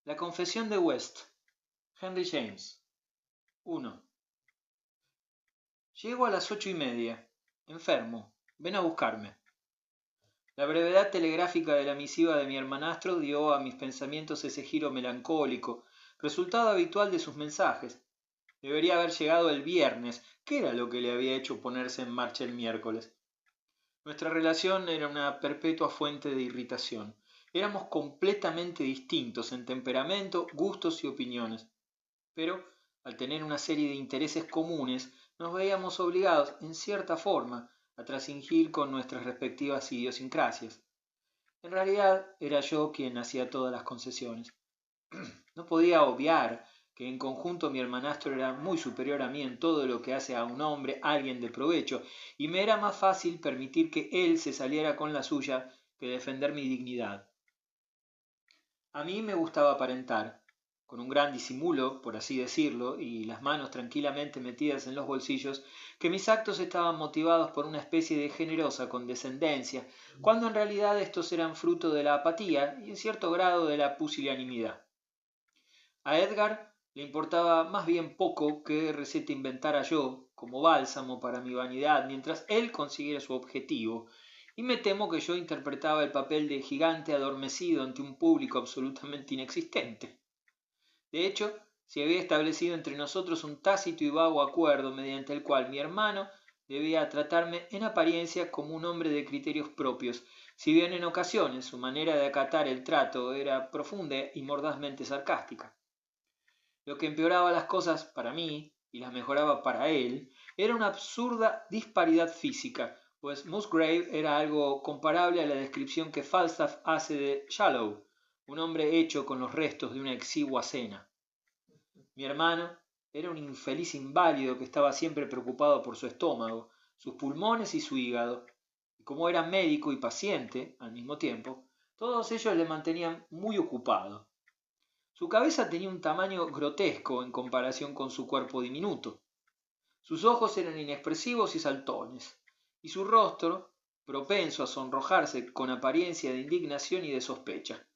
La confesión de West. Henry James. 1. Llego a las 8:30. Enfermo. Ven a buscarme. La brevedad telegráfica de la misiva de mi hermanastro dio a mis pensamientos ese giro melancólico, resultado habitual de sus mensajes. Debería haber llegado el viernes. ¿Qué era lo que le había hecho ponerse en marcha el miércoles? Nuestra relación era una perpetua fuente de irritación. Éramos completamente distintos en temperamento, gustos y opiniones. Pero, al tener una serie de intereses comunes, nos veíamos obligados, en cierta forma, a transingir con nuestras respectivas idiosincrasias. En realidad, era yo quien hacía todas las concesiones. No podía obviar que en conjunto mi hermanastro era muy superior a mí en todo lo que hace a un hombre alguien de provecho, y me era más fácil permitir que él se saliera con la suya que defender mi dignidad. A mí me gustaba aparentar, con un gran disimulo, por así decirlo, y las manos tranquilamente metidas en los bolsillos, que mis actos estaban motivados por una especie de generosa condescendencia, cuando en realidad estos eran fruto de la apatía y en cierto grado de la pusilanimidad. A Edgar le importaba más bien poco qué receta inventara yo como bálsamo para mi vanidad mientras él consiguiera su objetivo, y me temo que yo interpretaba el papel de gigante adormecido ante un público absolutamente inexistente. De hecho, se había establecido entre nosotros un tácito y vago acuerdo mediante el cual mi hermano debía tratarme en apariencia como un hombre de criterios propios, si bien en ocasiones su manera de acatar el trato era profunda y mordazmente sarcástica. Lo que empeoraba las cosas para mí y las mejoraba para él era una absurda disparidad física, pues Musgrave era algo comparable a la descripción que Falstaff hace de Shallow, un hombre hecho con los restos de una exigua cena. Mi hermano era un infeliz inválido que estaba siempre preocupado por su estómago, sus pulmones y su hígado, y como era médico y paciente al mismo tiempo, todos ellos le mantenían muy ocupado. Su cabeza tenía un tamaño grotesco en comparación con su cuerpo diminuto. Sus ojos eran inexpresivos y saltones, y su rostro, propenso a sonrojarse con apariencia de indignación y de sospecha.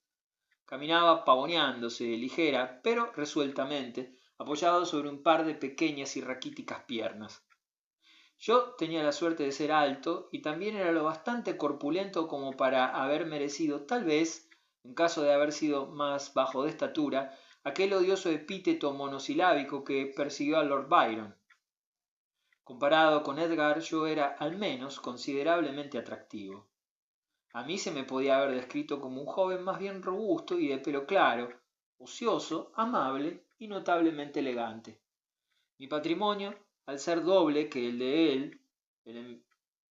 Caminaba pavoneándose, ligera, pero resueltamente, apoyado sobre un par de pequeñas y raquíticas piernas. Yo tenía la suerte de ser alto y también era lo bastante corpulento como para haber merecido, tal vez, en caso de haber sido más bajo de estatura, aquel odioso epíteto monosilábico que persiguió a Lord Byron. Comparado con Edgar, yo era, al menos, considerablemente atractivo. A mí se me podía haber descrito como un joven más bien robusto y de pelo claro, ocioso, amable y notablemente elegante. Mi patrimonio, al ser doble que el de él,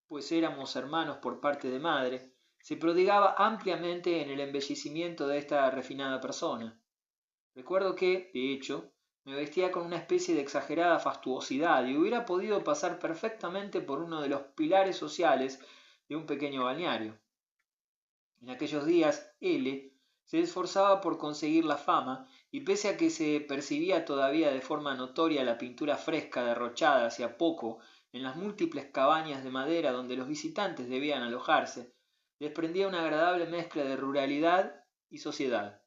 pues éramos hermanos por parte de madre, se prodigaba ampliamente en el embellecimiento de esta refinada persona. Recuerdo que, de hecho, me vestía con una especie de exagerada fastuosidad y hubiera podido pasar perfectamente por uno de los pilares sociales de un pequeño balneario. En aquellos días, L se esforzaba por conseguir la fama y pese a que se percibía todavía de forma notoria la pintura fresca derrochada hacía poco en las múltiples cabañas de madera donde los visitantes debían alojarse, desprendía una agradable mezcla de ruralidad y sociedad.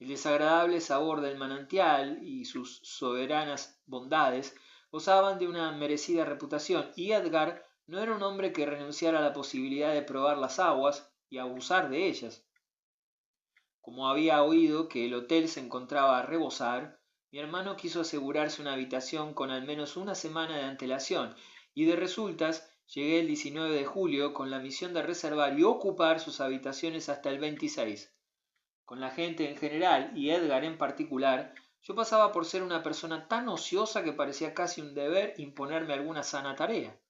El desagradable sabor del manantial y sus soberanas bondades gozaban de una merecida reputación, y Edgar no era un hombre que renunciara a la posibilidad de probar las aguas y abusar de ellas. Como había oído que el hotel se encontraba a rebosar, mi hermano quiso asegurarse una habitación con al menos una semana de antelación, y de resultas llegué el 19 de julio con la misión de reservar y ocupar sus habitaciones hasta el 26. Con la gente en general y Edgar en particular, yo pasaba por ser una persona tan ociosa que parecía casi un deber imponerme alguna sana tarea.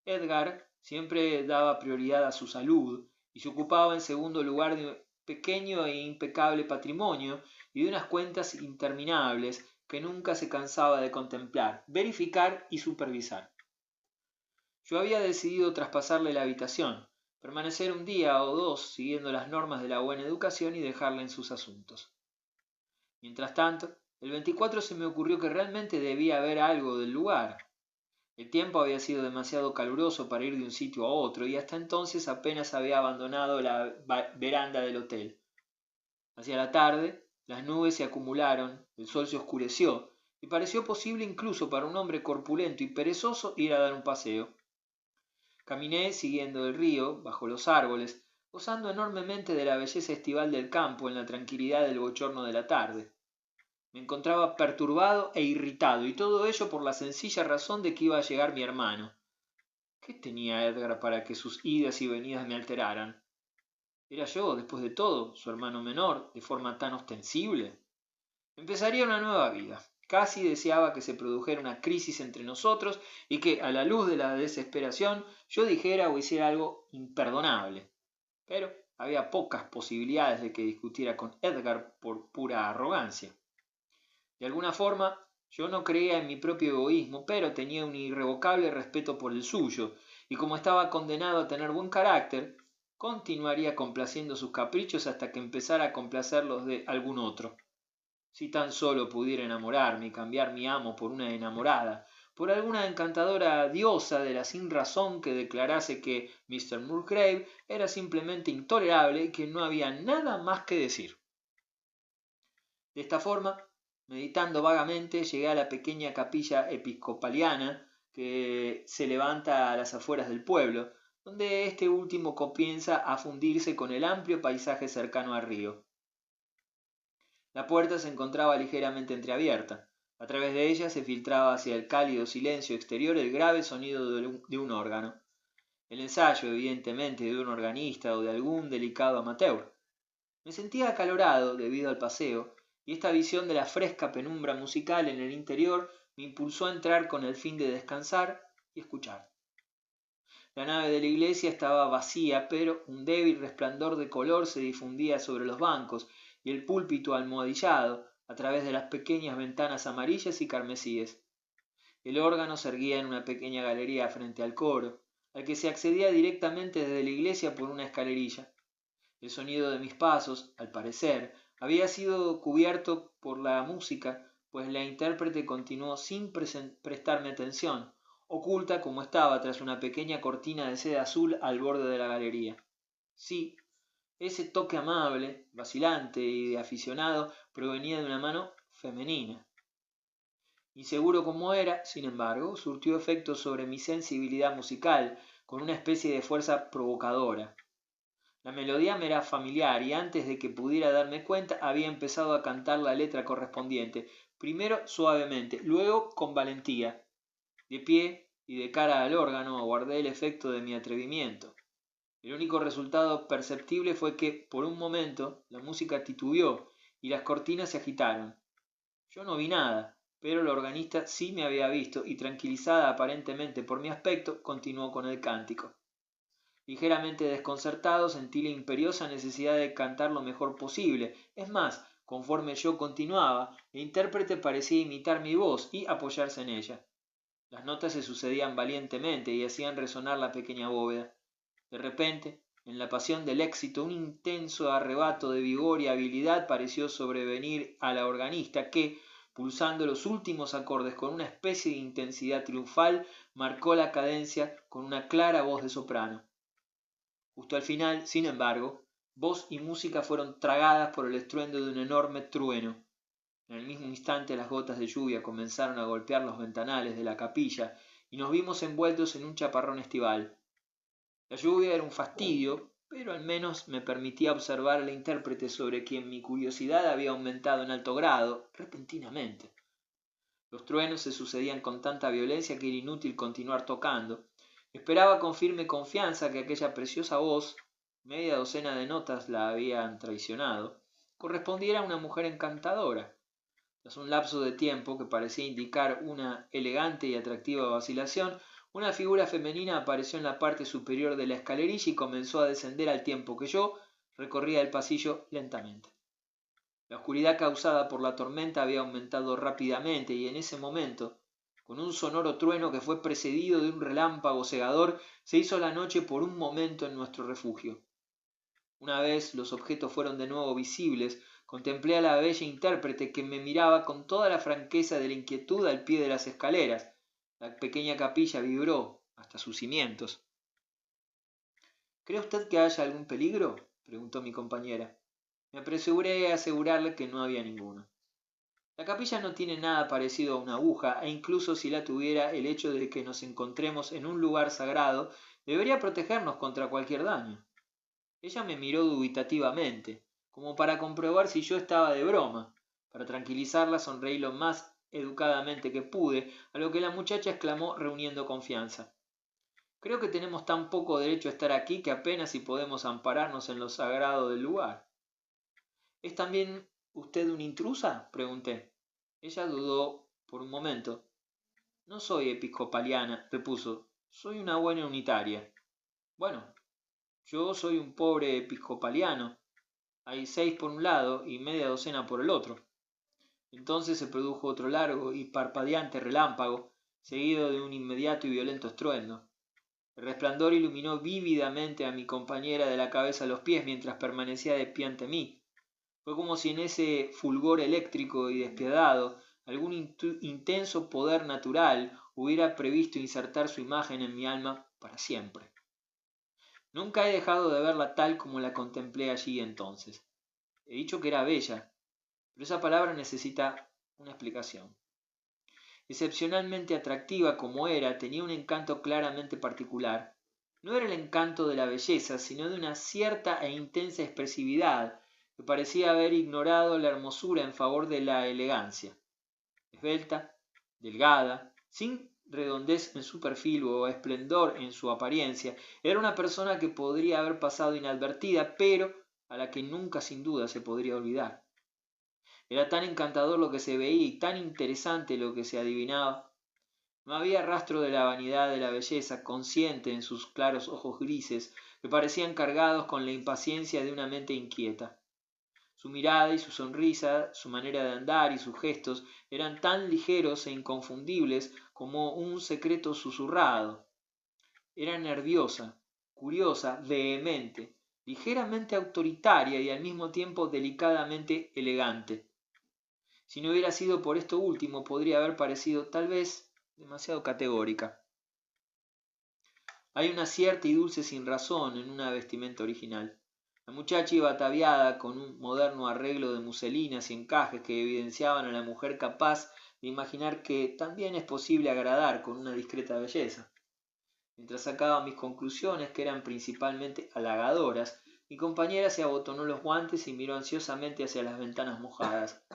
Edgar siempre daba prioridad a su salud y se ocupaba en segundo lugar de un pequeño e impecable patrimonio y de unas cuentas interminables que nunca se cansaba de contemplar, verificar y supervisar. Yo había decidido traspasarle la habitación, permanecer un día o dos siguiendo las normas de la buena educación y dejarla en sus asuntos. Mientras tanto, el 24 se me ocurrió que realmente debía haber algo del lugar. El tiempo había sido demasiado caluroso para ir de un sitio a otro y hasta entonces apenas había abandonado la veranda del hotel. Hacia la tarde, las nubes se acumularon, el sol se oscureció, y pareció posible incluso para un hombre corpulento y perezoso ir a dar un paseo. Caminé siguiendo el río, bajo los árboles, gozando enormemente de la belleza estival del campo en la tranquilidad del bochorno de la tarde. Me encontraba perturbado e irritado, y todo ello por la sencilla razón de que iba a llegar mi hermano. ¿Qué tenía Edgar para que sus idas y venidas me alteraran? ¿Era yo, después de todo, su hermano menor, de forma tan ostensible? Empezaría una nueva vida. Casi deseaba que se produjera una crisis entre nosotros y que, a la luz de la desesperación, yo dijera o hiciera algo imperdonable. Pero había pocas posibilidades de que discutiera con Edgar por pura arrogancia. De alguna forma, yo no creía en mi propio egoísmo, pero tenía un irrevocable respeto por el suyo, y como estaba condenado a tener buen carácter, continuaría complaciendo sus caprichos hasta que empezara a complacer los de algún otro. Si tan solo pudiera enamorarme y cambiar mi amo por una enamorada, por alguna encantadora diosa de la sinrazón que declarase que Mr. Mulgrave era simplemente intolerable y que no había nada más que decir. De esta forma, meditando vagamente, llegué a la pequeña capilla episcopaliana que se levanta a las afueras del pueblo, donde este último comienza a fundirse con el amplio paisaje cercano al río. La puerta se encontraba ligeramente entreabierta. A través de ella se filtraba hacia el cálido silencio exterior el grave sonido de un órgano. El ensayo, evidentemente, de un organista o de algún delicado amateur. Me sentía acalorado debido al paseo, y esta visión de la fresca penumbra musical en el interior me impulsó a entrar con el fin de descansar y escuchar. La nave de la iglesia estaba vacía, pero un débil resplandor de color se difundía sobre los bancos y el púlpito almohadillado a través de las pequeñas ventanas amarillas y carmesíes. El órgano se erguía en una pequeña galería frente al coro, al que se accedía directamente desde la iglesia por una escalerilla. El sonido de mis pasos, al parecer, había sido cubierto por la música, pues la intérprete continuó sin prestarme atención, oculta como estaba tras una pequeña cortina de seda azul al borde de la galería. Sí, ese toque amable, vacilante y de aficionado provenía de una mano femenina. Inseguro como era, sin embargo, surtió efecto sobre mi sensibilidad musical con una especie de fuerza provocadora. La melodía me era familiar y antes de que pudiera darme cuenta había empezado a cantar la letra correspondiente, primero suavemente, luego con valentía. De pie y de cara al órgano aguardé el efecto de mi atrevimiento. El único resultado perceptible fue que, por un momento, la música titubeó y las cortinas se agitaron. Yo no vi nada, pero el organista sí me había visto y, tranquilizada aparentemente por mi aspecto, continuó con el cántico. Ligeramente desconcertado, sentí la imperiosa necesidad de cantar lo mejor posible. Es más, conforme yo continuaba, el intérprete parecía imitar mi voz y apoyarse en ella. Las notas se sucedían valientemente y hacían resonar la pequeña bóveda. De repente, en la pasión del éxito, un intenso arrebato de vigor y habilidad pareció sobrevenir a la organista que, pulsando los últimos acordes con una especie de intensidad triunfal, marcó la cadencia con una clara voz de soprano. Justo al final, sin embargo, voz y música fueron tragadas por el estruendo de un enorme trueno. En el mismo instante las gotas de lluvia comenzaron a golpear los ventanales de la capilla y nos vimos envueltos en un chaparrón estival. La lluvia era un fastidio, pero al menos me permitía observar al intérprete sobre quien mi curiosidad había aumentado en alto grado, repentinamente. Los truenos se sucedían con tanta violencia que era inútil continuar tocando. Esperaba con firme confianza que aquella preciosa voz, media docena de notas la habían traicionado, correspondiera a una mujer encantadora. Tras un lapso de tiempo que parecía indicar una elegante y atractiva vacilación, una figura femenina apareció en la parte superior de la escalerilla y comenzó a descender al tiempo que yo recorría el pasillo lentamente. La oscuridad causada por la tormenta había aumentado rápidamente y en ese momento, con un sonoro trueno que fue precedido de un relámpago cegador, se hizo la noche por un momento en nuestro refugio. Una vez los objetos fueron de nuevo visibles, contemplé a la bella intérprete que me miraba con toda la franqueza de la inquietud al pie de las escaleras. La pequeña capilla vibró hasta sus cimientos. ¿Cree usted que haya algún peligro?, preguntó mi compañera. Me apresuré a asegurarle que no había ninguno. La capilla no tiene nada parecido a una aguja, e incluso si la tuviera, el hecho de que nos encontremos en un lugar sagrado debería protegernos contra cualquier daño. Ella me miró dubitativamente, como para comprobar si yo estaba de broma. Para tranquilizarla sonreí lo más educadamente que pude, a lo que la muchacha exclamó reuniendo confianza. Creo que tenemos tan poco derecho a estar aquí que apenas si podemos ampararnos en lo sagrado del lugar. ¿Es también usted una intrusa?, pregunté. Ella dudó por un momento. No soy episcopaliana, repuso. Soy una buena unitaria. Bueno, yo soy un pobre episcopaliano. Hay 6 por un lado y media docena por el otro. Entonces se produjo otro largo y parpadeante relámpago, seguido de un inmediato y violento estruendo. El resplandor iluminó vívidamente a mi compañera de la cabeza a los pies mientras permanecía de pie ante mí. Fue como si en ese fulgor eléctrico y despiadado algún intenso poder natural hubiera previsto insertar su imagen en mi alma para siempre. Nunca he dejado de verla tal como la contemplé allí entonces. He dicho que era bella, pero esa palabra necesita una explicación. Excepcionalmente atractiva como era, tenía un encanto claramente particular. No era el encanto de la belleza, sino de una cierta e intensa expresividad que parecía haber ignorado la hermosura en favor de la elegancia. Esbelta, delgada, sin redondez en su perfil o esplendor en su apariencia, era una persona que podría haber pasado inadvertida, pero a la que nunca sin duda se podría olvidar. Era tan encantador lo que se veía y tan interesante lo que se adivinaba. No había rastro de la vanidad de la belleza consciente en sus claros ojos grises, que parecían cargados con la impaciencia de una mente inquieta. Su mirada y su sonrisa, su manera de andar y sus gestos eran tan ligeros e inconfundibles como un secreto susurrado. Era nerviosa, curiosa, vehemente, ligeramente autoritaria y al mismo tiempo delicadamente elegante. Si no hubiera sido por esto último, podría haber parecido, tal vez, demasiado categórica. Hay una cierta y dulce sinrazón en una vestimenta original. La muchacha iba ataviada con un moderno arreglo de muselinas y encajes que evidenciaban a la mujer capaz de imaginar que también es posible agradar con una discreta belleza. Mientras sacaba mis conclusiones, que eran principalmente halagadoras, mi compañera se abotonó los guantes y miró ansiosamente hacia las ventanas mojadas.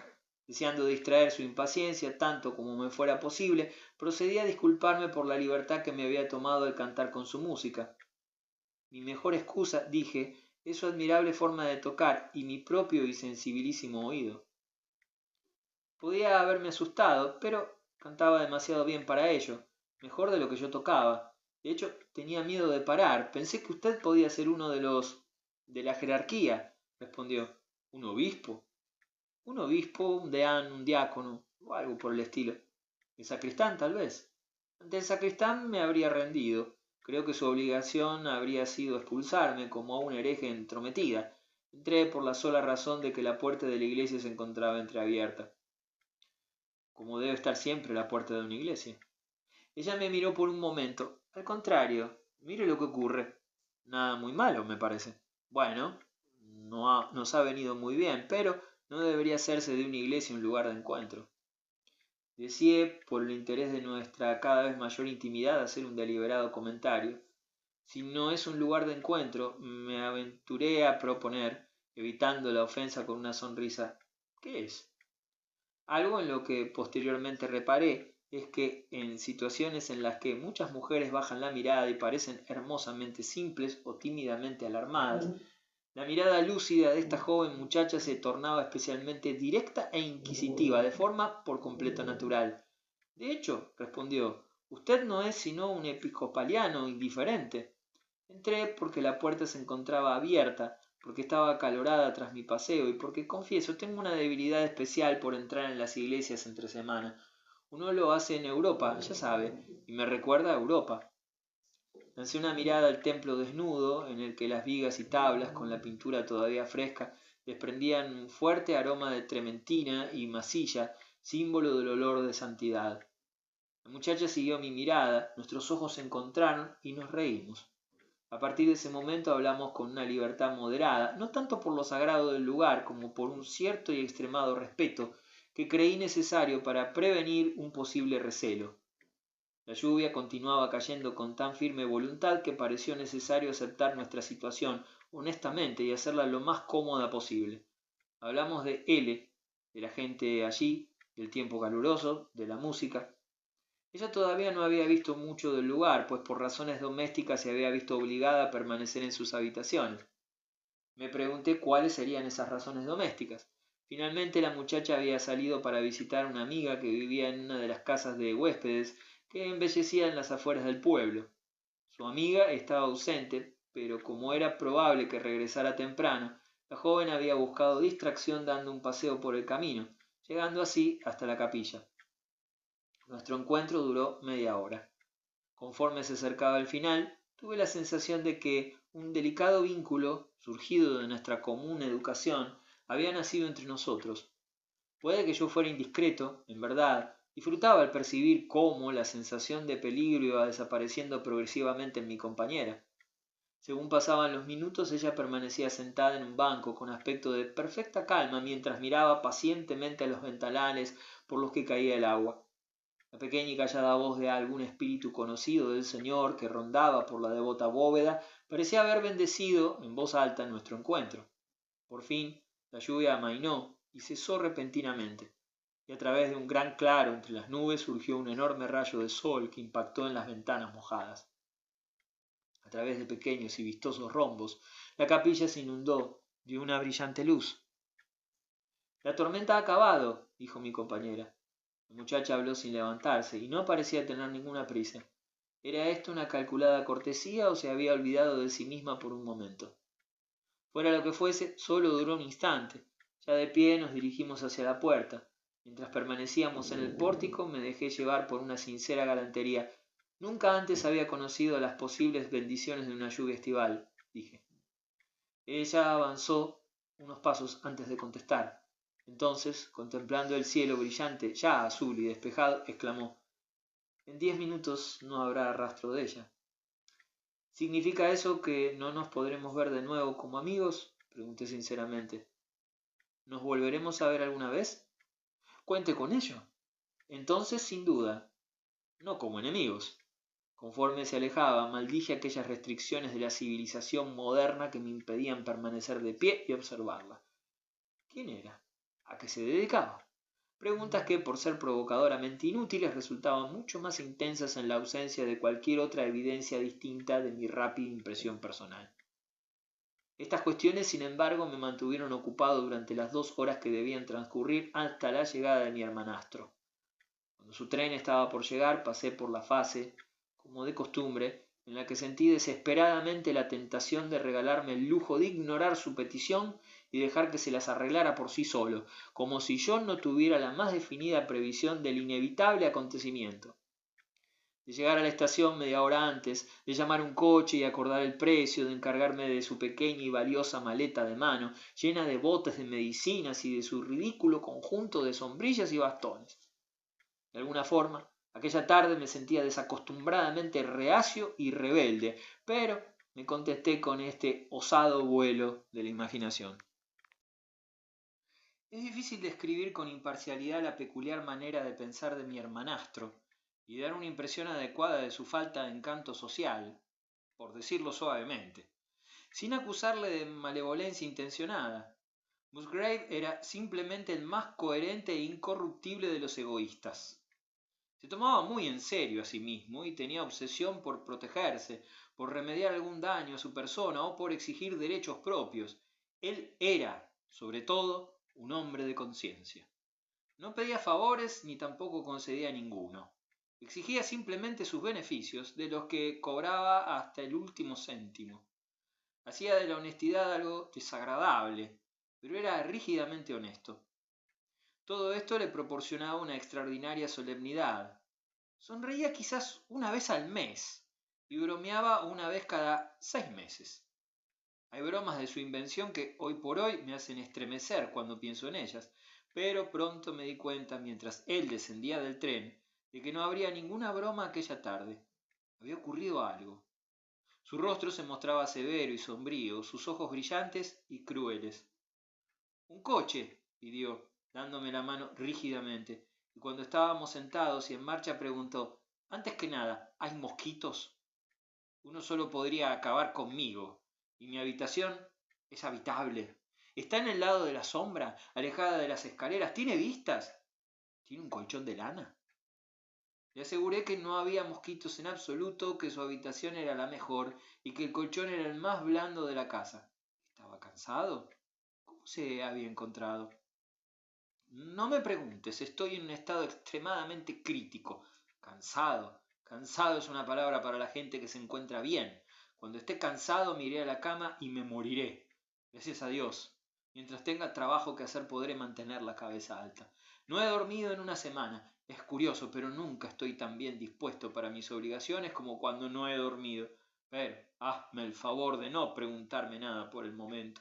Deseando distraer su impaciencia tanto como me fuera posible, procedí a disculparme por la libertad que me había tomado al cantar con su música. Mi mejor excusa, dije, es su admirable forma de tocar y mi propio y sensibilísimo oído. Podía haberme asustado, pero cantaba demasiado bien para ello, mejor de lo que yo tocaba. De hecho, tenía miedo de parar. Pensé que usted podía ser uno de los... de la jerarquía, respondió. ¿Un obispo? Un obispo, un deán, un diácono, o algo por el estilo. El sacristán, tal vez. Ante el sacristán me habría rendido. Creo que su obligación habría sido expulsarme como a un hereje entrometida. Entré por la sola razón de que la puerta de la iglesia se encontraba entreabierta. Como debe estar siempre la puerta de una iglesia. Ella me miró por un momento. Al contrario, mire lo que ocurre. Nada muy malo, me parece. Bueno, nos ha venido muy bien, pero no debería hacerse de una iglesia un lugar de encuentro. Deseé, por el interés de nuestra cada vez mayor intimidad, hacer un deliberado comentario. Si no es un lugar de encuentro, me aventuré a proponer, evitando la ofensa con una sonrisa. ¿Qué es? Algo en lo que posteriormente reparé es que en situaciones en las que muchas mujeres bajan la mirada y parecen hermosamente simples o tímidamente alarmadas, la mirada lúcida de esta joven muchacha se tornaba especialmente directa e inquisitiva, de forma por completo natural. De hecho, respondió, usted no es sino un episcopaliano indiferente. Entré porque la puerta se encontraba abierta, porque estaba acalorada tras mi paseo y porque, confieso, tengo una debilidad especial por entrar en las iglesias entre semana. Uno lo hace en Europa, ya sabe, y me recuerda a Europa. Lancé una mirada al templo desnudo, en el que las vigas y tablas, con la pintura todavía fresca, desprendían un fuerte aroma de trementina y masilla, símbolo del olor de santidad. La muchacha siguió mi mirada, nuestros ojos se encontraron y nos reímos. A partir de ese momento hablamos con una libertad moderada, no tanto por lo sagrado del lugar como por un cierto y extremado respeto que creí necesario para prevenir un posible recelo. La lluvia continuaba cayendo con tan firme voluntad que pareció necesario aceptar nuestra situación honestamente y hacerla lo más cómoda posible. Hablamos de L, de la gente allí, del tiempo caluroso, de la música. Ella todavía no había visto mucho del lugar, pues por razones domésticas se había visto obligada a permanecer en sus habitaciones. Me pregunté cuáles serían esas razones domésticas. Finalmente la muchacha había salido para visitar a una amiga que vivía en una de las casas de huéspedes que embellecían las afueras del pueblo. Su amiga estaba ausente, pero como era probable que regresara temprano, la joven había buscado distracción dando un paseo por el camino, llegando así hasta la capilla. Nuestro encuentro duró media hora. Conforme se acercaba el final, tuve la sensación de que un delicado vínculo, surgido de nuestra común educación, había nacido entre nosotros. Puede que yo fuera indiscreto, en verdad, disfrutaba al percibir cómo la sensación de peligro iba desapareciendo progresivamente en mi compañera. Según pasaban los minutos, ella permanecía sentada en un banco con aspecto de perfecta calma mientras miraba pacientemente a los ventanales por los que caía el agua. La pequeña y callada voz de algún espíritu conocido del Señor que rondaba por la devota bóveda parecía haber bendecido en voz alta nuestro encuentro. Por fin, la lluvia amainó y cesó repentinamente, y a través de un gran claro entre las nubes surgió un enorme rayo de sol que impactó en las ventanas mojadas. A través de pequeños y vistosos rombos, la capilla se inundó de una brillante luz. La tormenta ha acabado, dijo mi compañera. La muchacha habló sin levantarse y no parecía tener ninguna prisa. ¿Era esto una calculada cortesía o se había olvidado de sí misma por un momento? Fuera lo que fuese, solo duró un instante. Ya de pie nos dirigimos hacia la puerta. Mientras permanecíamos en el pórtico me dejé llevar por una sincera galantería. Nunca antes había conocido las posibles bendiciones de una lluvia estival, dije. Ella avanzó unos pasos antes de contestar. Entonces, contemplando el cielo brillante, ya azul y despejado, exclamó: «En 10 minutos no habrá rastro de ella». ¿Significa eso que no nos podremos ver de nuevo como amigos?, pregunté sinceramente. ¿Nos volveremos a ver alguna vez? Cuente con ello. Entonces, sin duda, no como enemigos. Conforme se alejaba, maldije aquellas restricciones de la civilización moderna que me impedían permanecer de pie y observarla. ¿Quién era? ¿A qué se dedicaba? Preguntas que, por ser provocadoramente inútiles, resultaban mucho más intensas en la ausencia de cualquier otra evidencia distinta de mi rápida impresión personal. Estas cuestiones, sin embargo, me mantuvieron ocupado durante las 2 horas que debían transcurrir hasta la llegada de mi hermanastro. Cuando su tren estaba por llegar, pasé por la fase, como de costumbre, en la que sentí desesperadamente la tentación de regalarme el lujo de ignorar su petición y dejar que se las arreglara por sí solo, como si yo no tuviera la más definida previsión del inevitable acontecimiento. De llegar a la estación media hora antes, de llamar un coche y acordar el precio, de encargarme de su pequeña y valiosa maleta de mano, llena de botes de medicinas y de su ridículo conjunto de sombrillas y bastones. De alguna forma, aquella tarde me sentía desacostumbradamente reacio y rebelde, pero me contenté con este osado vuelo de la imaginación. Es difícil describir con imparcialidad la peculiar manera de pensar de mi hermanastro y dar una impresión adecuada de su falta de encanto social, por decirlo suavemente, sin acusarle de malevolencia intencionada. Musgrave era simplemente el más coherente e incorruptible de los egoístas. Se tomaba muy en serio a sí mismo y tenía obsesión por protegerse, por remediar algún daño a su persona o por exigir derechos propios. Él era, sobre todo, un hombre de conciencia. No pedía favores ni tampoco concedía ninguno. Exigía simplemente sus beneficios, de los que cobraba hasta el último céntimo. Hacía de la honestidad algo desagradable, pero era rígidamente honesto. Todo esto le proporcionaba una extraordinaria solemnidad. Sonreía quizás una vez al mes y bromeaba una vez cada 6 meses. Hay bromas de su invención que hoy por hoy me hacen estremecer cuando pienso en ellas, pero pronto me di cuenta, mientras él descendía del tren, de que no habría ninguna broma aquella tarde. Había ocurrido algo. Su rostro se mostraba severo y sombrío, sus ojos brillantes y crueles. —Un coche —pidió, dándome la mano rígidamente, y cuando estábamos sentados y en marcha preguntó: —Antes que nada, ¿hay mosquitos? Uno solo podría acabar conmigo, y mi habitación es habitable. Está en el lado de la sombra, alejada de las escaleras. ¿Tiene vistas? ¿Tiene un colchón de lana? Le aseguré que no había mosquitos en absoluto, que su habitación era la mejor y que el colchón era el más blando de la casa. ¿Estaba cansado? ¿Cómo se había encontrado? No me preguntes, estoy en un estado extremadamente crítico. Cansado. Cansado es una palabra para la gente que se encuentra bien. Cuando esté cansado me iré a la cama y me moriré. Gracias a Dios. Mientras tenga trabajo que hacer podré mantener la cabeza alta. No he dormido en una semana. Es curioso, pero nunca estoy tan bien dispuesto para mis obligaciones como cuando no he dormido. Pero hazme el favor de no preguntarme nada por el momento.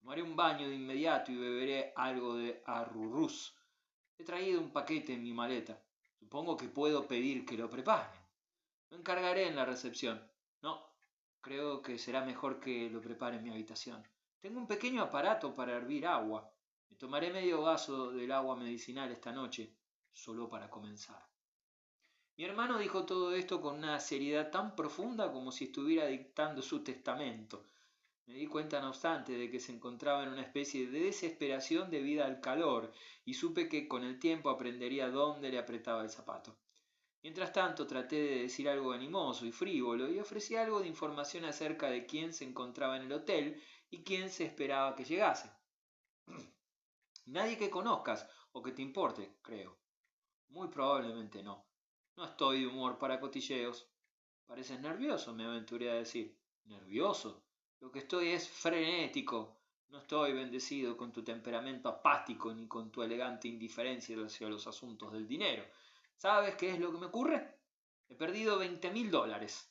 Tomaré un baño de inmediato y beberé algo de arrurús. He traído un paquete en mi maleta. Supongo que puedo pedir que lo preparen. Lo encargaré en la recepción. No, creo que será mejor que lo prepare en mi habitación. Tengo un pequeño aparato para hervir agua. Me tomaré medio vaso del agua medicinal esta noche, solo para comenzar. Mi hermano dijo todo esto con una seriedad tan profunda como si estuviera dictando su testamento. Me di cuenta, no obstante, de que se encontraba en una especie de desesperación debida al calor, y supe que con el tiempo aprendería dónde le apretaba el zapato. Mientras tanto, traté de decir algo animoso y frívolo, y ofrecí algo de información acerca de quién se encontraba en el hotel y quién se esperaba que llegase. Nadie que conozcas o que te importe, creo. Muy probablemente no. No estoy de humor para cotilleos. Pareces nervioso, me aventuré a decir. ¿Nervioso? Lo que estoy es frenético. No estoy bendecido con tu temperamento apático ni con tu elegante indiferencia hacia los asuntos del dinero. ¿Sabes qué es lo que me ocurre? He perdido $20,000.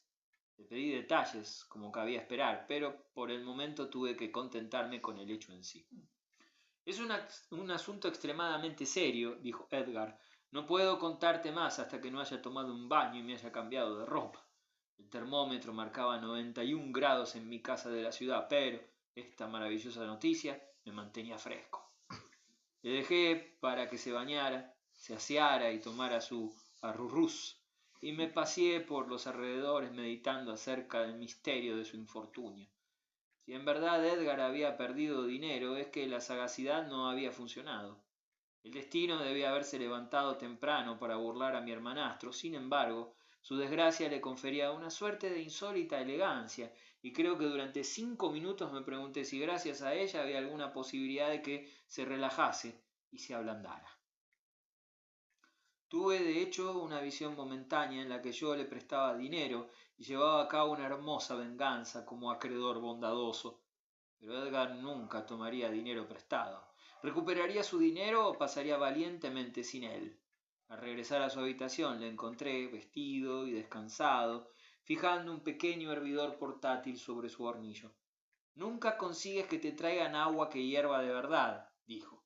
Le pedí detalles, como cabía esperar, pero por el momento tuve que contentarme con el hecho en sí. Es un asunto extremadamente serio, dijo Edgar. No puedo contarte más hasta que no haya tomado un baño y me haya cambiado de ropa. El termómetro marcaba 91 grados en mi casa de la ciudad, pero esta maravillosa noticia me mantenía fresco. Le dejé para que se bañara, se aseara y tomara su arrurús, y me paseé por los alrededores meditando acerca del misterio de su infortunio. Si en verdad Edgar había perdido dinero, es que la sagacidad no había funcionado. El destino debía haberse levantado temprano para burlar a mi hermanastro. Sin embargo, su desgracia le confería una suerte de insólita elegancia, y creo que durante 5 minutos me pregunté si gracias a ella había alguna posibilidad de que se relajase y se ablandara. Tuve de hecho una visión momentánea en la que yo le prestaba dinero y llevaba a cabo una hermosa venganza como acreedor bondadoso. Pero Edgar nunca tomaría dinero prestado. Recuperaría su dinero o pasaría valientemente sin él. Al regresar a su habitación le encontré vestido y descansado, fijando un pequeño hervidor portátil sobre su hornillo. Nunca consigues que te traigan agua que hierva de verdad, dijo.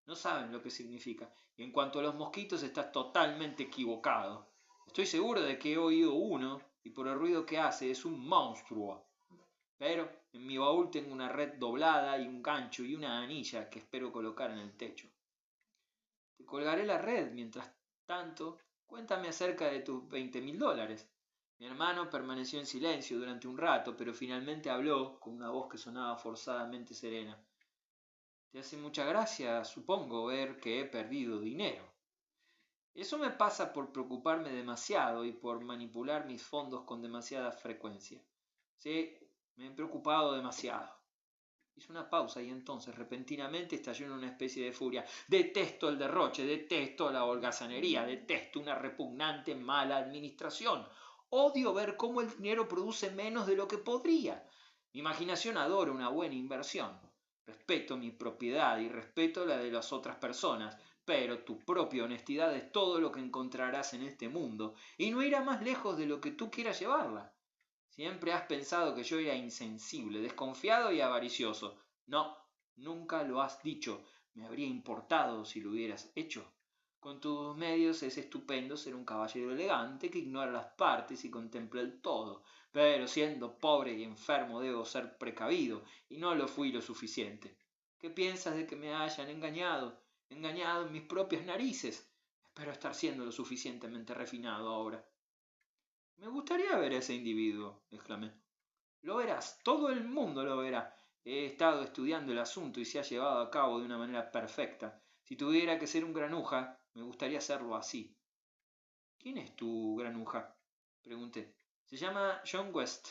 No saben lo que significa, y en cuanto a los mosquitos estás totalmente equivocado. Estoy seguro de que he oído uno, y por el ruido que hace es un monstruo. Pero en mi baúl tengo una red doblada y un gancho y una anilla que espero colocar en el techo. Te colgaré la red. Mientras tanto, cuéntame acerca de tus $20,000. Mi hermano permaneció en silencio durante un rato, pero finalmente habló con una voz que sonaba forzadamente serena. Te hace mucha gracia, supongo, ver que he perdido dinero. Eso me pasa por preocuparme demasiado y por manipular mis fondos con demasiada frecuencia. Sí, me he preocupado demasiado. Hizo una pausa y entonces repentinamente estalló en una especie de furia. Detesto el derroche, detesto la holgazanería, detesto una repugnante mala administración. Odio ver cómo el dinero produce menos de lo que podría. Mi imaginación adora una buena inversión. Respeto mi propiedad y respeto la de las otras personas, pero tu propia honestidad es todo lo que encontrarás en este mundo y no irá más lejos de lo que tú quieras llevarla. Siempre has pensado que yo era insensible, desconfiado y avaricioso. No, nunca lo has dicho. Me habría importado si lo hubieras hecho. Con tus medios es estupendo ser un caballero elegante que ignora las partes y contempla el todo. Pero siendo pobre y enfermo debo ser precavido, y no lo fui lo suficiente. ¿Qué piensas de que me hayan engañado? Engañado en mis propias narices. Espero estar siendo lo suficientemente refinado ahora. Me gustaría ver a ese individuo, exclamé. Lo verás, todo el mundo lo verá. He estado estudiando el asunto y se ha llevado a cabo de una manera perfecta. Si tuviera que ser un granuja, me gustaría hacerlo así. ¿Quién es tu granuja? Pregunté. Se llama John West.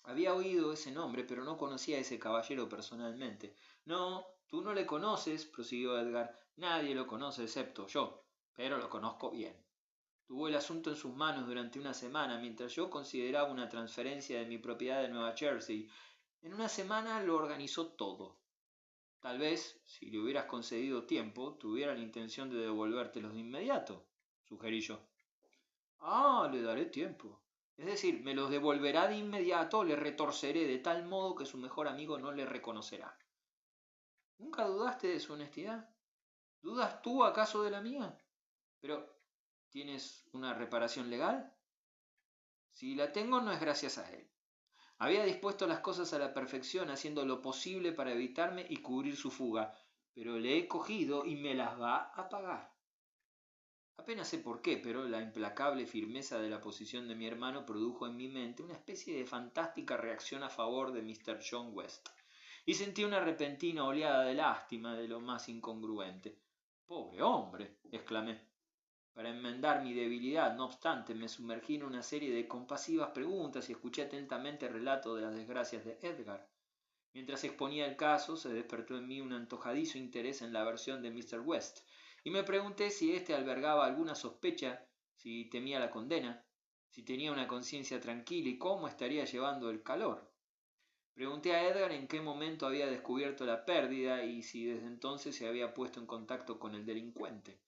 Había oído ese nombre, pero no conocía a ese caballero personalmente. No, tú no le conoces, prosiguió Edgar. Nadie lo conoce excepto yo, pero lo conozco bien. Tuvo el asunto en sus manos durante una semana, mientras yo consideraba una transferencia de mi propiedad de Nueva Jersey. En una semana lo organizó todo. Tal vez, si le hubieras concedido tiempo, tuviera la intención de devolvértelos de inmediato, sugerí yo. Ah, le daré tiempo. Es decir, me los devolverá de inmediato o le retorceré de tal modo que su mejor amigo no le reconocerá. ¿Nunca dudaste de su honestidad? ¿Dudas tú acaso de la mía? Pero, ¿tienes una reparación legal? Si la tengo no es gracias a él. Había dispuesto las cosas a la perfección, haciendo lo posible para evitarme y cubrir su fuga, pero le he cogido y me las va a pagar. Apenas sé por qué, pero la implacable firmeza de la posición de mi hermano produjo en mi mente una especie de fantástica reacción a favor de Mr. John West, y sentí una repentina oleada de lástima de lo más incongruente. «Pobre hombre», exclamé. Para enmendar mi debilidad, no obstante, me sumergí en una serie de compasivas preguntas y escuché atentamente el relato de las desgracias de Edgar. Mientras exponía el caso, se despertó en mí un antojadizo interés en la versión de Mr. West, y me pregunté si éste albergaba alguna sospecha, si temía la condena, si tenía una conciencia tranquila y cómo estaría llevando el calor. Pregunté a Edgar en qué momento había descubierto la pérdida y si desde entonces se había puesto en contacto con el delincuente.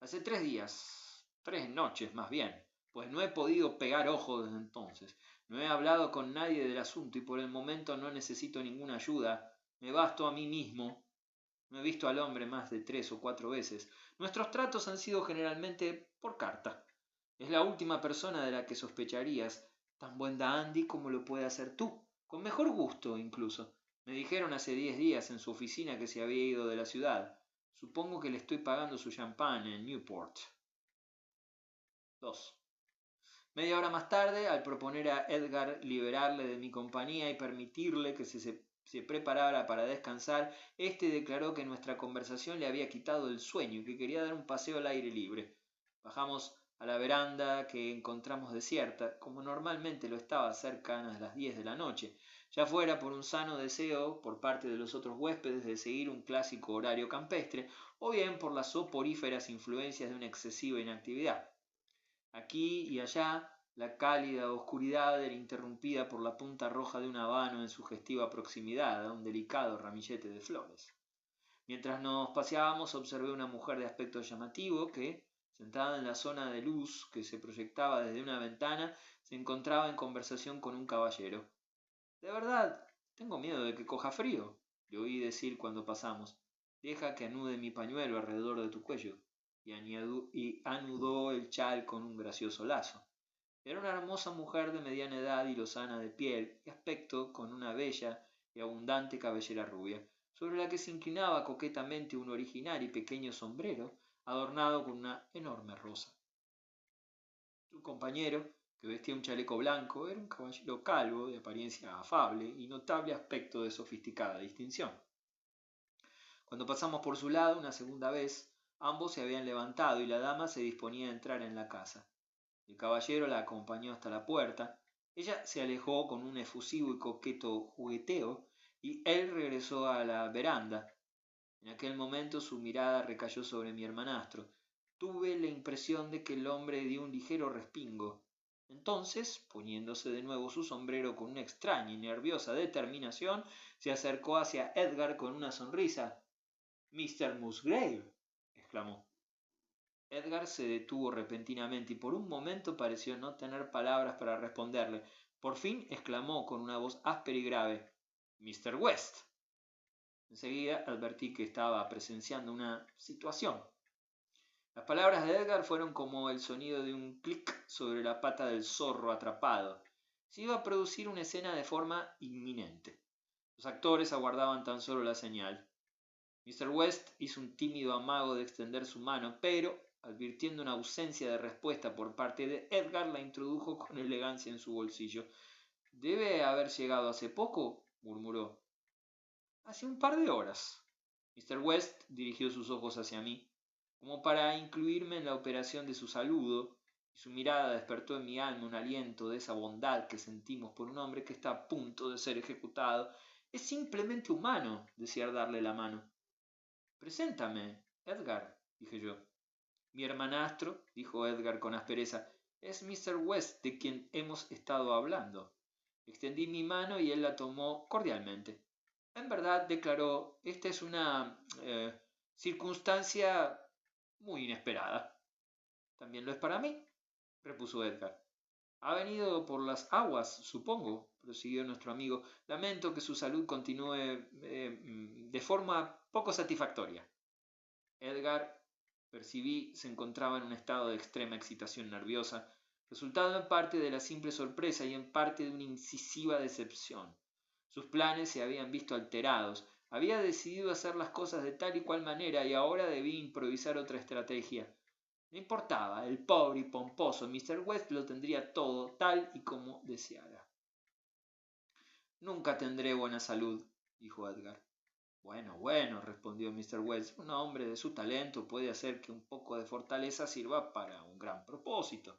Hace 3 días, 3 noches más bien, pues no he podido pegar ojo desde entonces. No he hablado con nadie del asunto y por el momento no necesito ninguna ayuda. Me basto a mí mismo. No he visto al hombre más de 3 o 4 veces. Nuestros tratos han sido generalmente por carta. Es la última persona de la que sospecharías, tan buen dandy como lo puede hacer tú, con mejor gusto incluso. Me dijeron hace 10 días en su oficina que se había ido de la ciudad. Supongo que le estoy pagando su champán en Newport. 2. Media hora más tarde, al proponer a Edgar liberarle de mi compañía y permitirle que se preparara para descansar, éste declaró que nuestra conversación le había quitado el sueño y que quería dar un paseo al aire libre. Bajamos a la veranda, que encontramos desierta, como normalmente lo estaba cercanas a las 10 de la noche, ya fuera por un sano deseo por parte de los otros huéspedes de seguir un clásico horario campestre, o bien por las soporíferas influencias de una excesiva inactividad. Aquí y allá, la cálida oscuridad era interrumpida por la punta roja de un habano en sugestiva proximidad a un delicado ramillete de flores. Mientras nos paseábamos, observé una mujer de aspecto llamativo que, sentada en la zona de luz que se proyectaba desde una ventana, se encontraba en conversación con un caballero. «De verdad, tengo miedo de que coja frío», le oí decir cuando pasamos. «Deja que anude mi pañuelo alrededor de tu cuello», y anudó el chal con un gracioso lazo. Era una hermosa mujer de mediana edad y lozana de piel y aspecto, con una bella y abundante cabellera rubia, sobre la que se inclinaba coquetamente un original y pequeño sombrero adornado con una enorme rosa. Su compañero, que vestía un chaleco blanco, era un caballero calvo, de apariencia afable y notable aspecto de sofisticada distinción. Cuando pasamos por su lado una segunda vez, ambos se habían levantado y la dama se disponía a entrar en la casa. El caballero la acompañó hasta la puerta, ella se alejó con un efusivo y coqueto jugueteo, y él regresó a la veranda. En aquel momento su mirada recayó sobre mi hermanastro. Tuve la impresión de que el hombre dio un ligero respingo. Entonces, poniéndose de nuevo su sombrero con una extraña y nerviosa determinación, se acercó hacia Edgar con una sonrisa. «Mr. Musgrave», exclamó. Edgar se detuvo repentinamente y por un momento pareció no tener palabras para responderle. Por fin exclamó con una voz áspera y grave: «Mr. West». Enseguida advertí que estaba presenciando una situación. Las palabras de Edgar fueron como el sonido de un clic sobre la pata del zorro atrapado, Se iba a producir una escena de forma inminente. Los actores aguardaban tan solo la señal. Mr. West hizo un tímido amago de extender su mano, pero, advirtiendo una ausencia de respuesta por parte de Edgar, la introdujo con elegancia en su bolsillo. «¿Debe haber llegado hace poco?», murmuró. «Hace un par de horas». Mr. West dirigió sus ojos hacia mí, como para incluirme en la operación de su saludo, y su mirada despertó en mi alma un aliento de esa bondad que sentimos por un hombre que está a punto de ser ejecutado. «Es simplemente humano desear darle la mano». «Preséntame, Edgar», dije yo. «Mi hermanastro», dijo Edgar con aspereza, «es Mr. West de quien hemos estado hablando». Extendí mi mano y él la tomó cordialmente. «En verdad», declaró, «esta es una circunstancia muy inesperada». «También lo es para mí», repuso Edgar. «Ha venido por las aguas, supongo», prosiguió nuestro amigo. «Lamento que su salud continúe de forma poco satisfactoria». Edgar, percibí, se encontraba en un estado de extrema excitación nerviosa, resultado en parte de la simple sorpresa y en parte de una incisiva decepción. Sus planes se habían visto alterados, había decidido hacer las cosas de tal y cual manera y ahora debía improvisar otra estrategia. No importaba, el pobre y pomposo Mr. West lo tendría todo tal y como deseara. «Nunca tendré buena salud», dijo Edgar. «Bueno, bueno», respondió Mr. West, «un hombre de su talento puede hacer que un poco de fortaleza sirva para un gran propósito».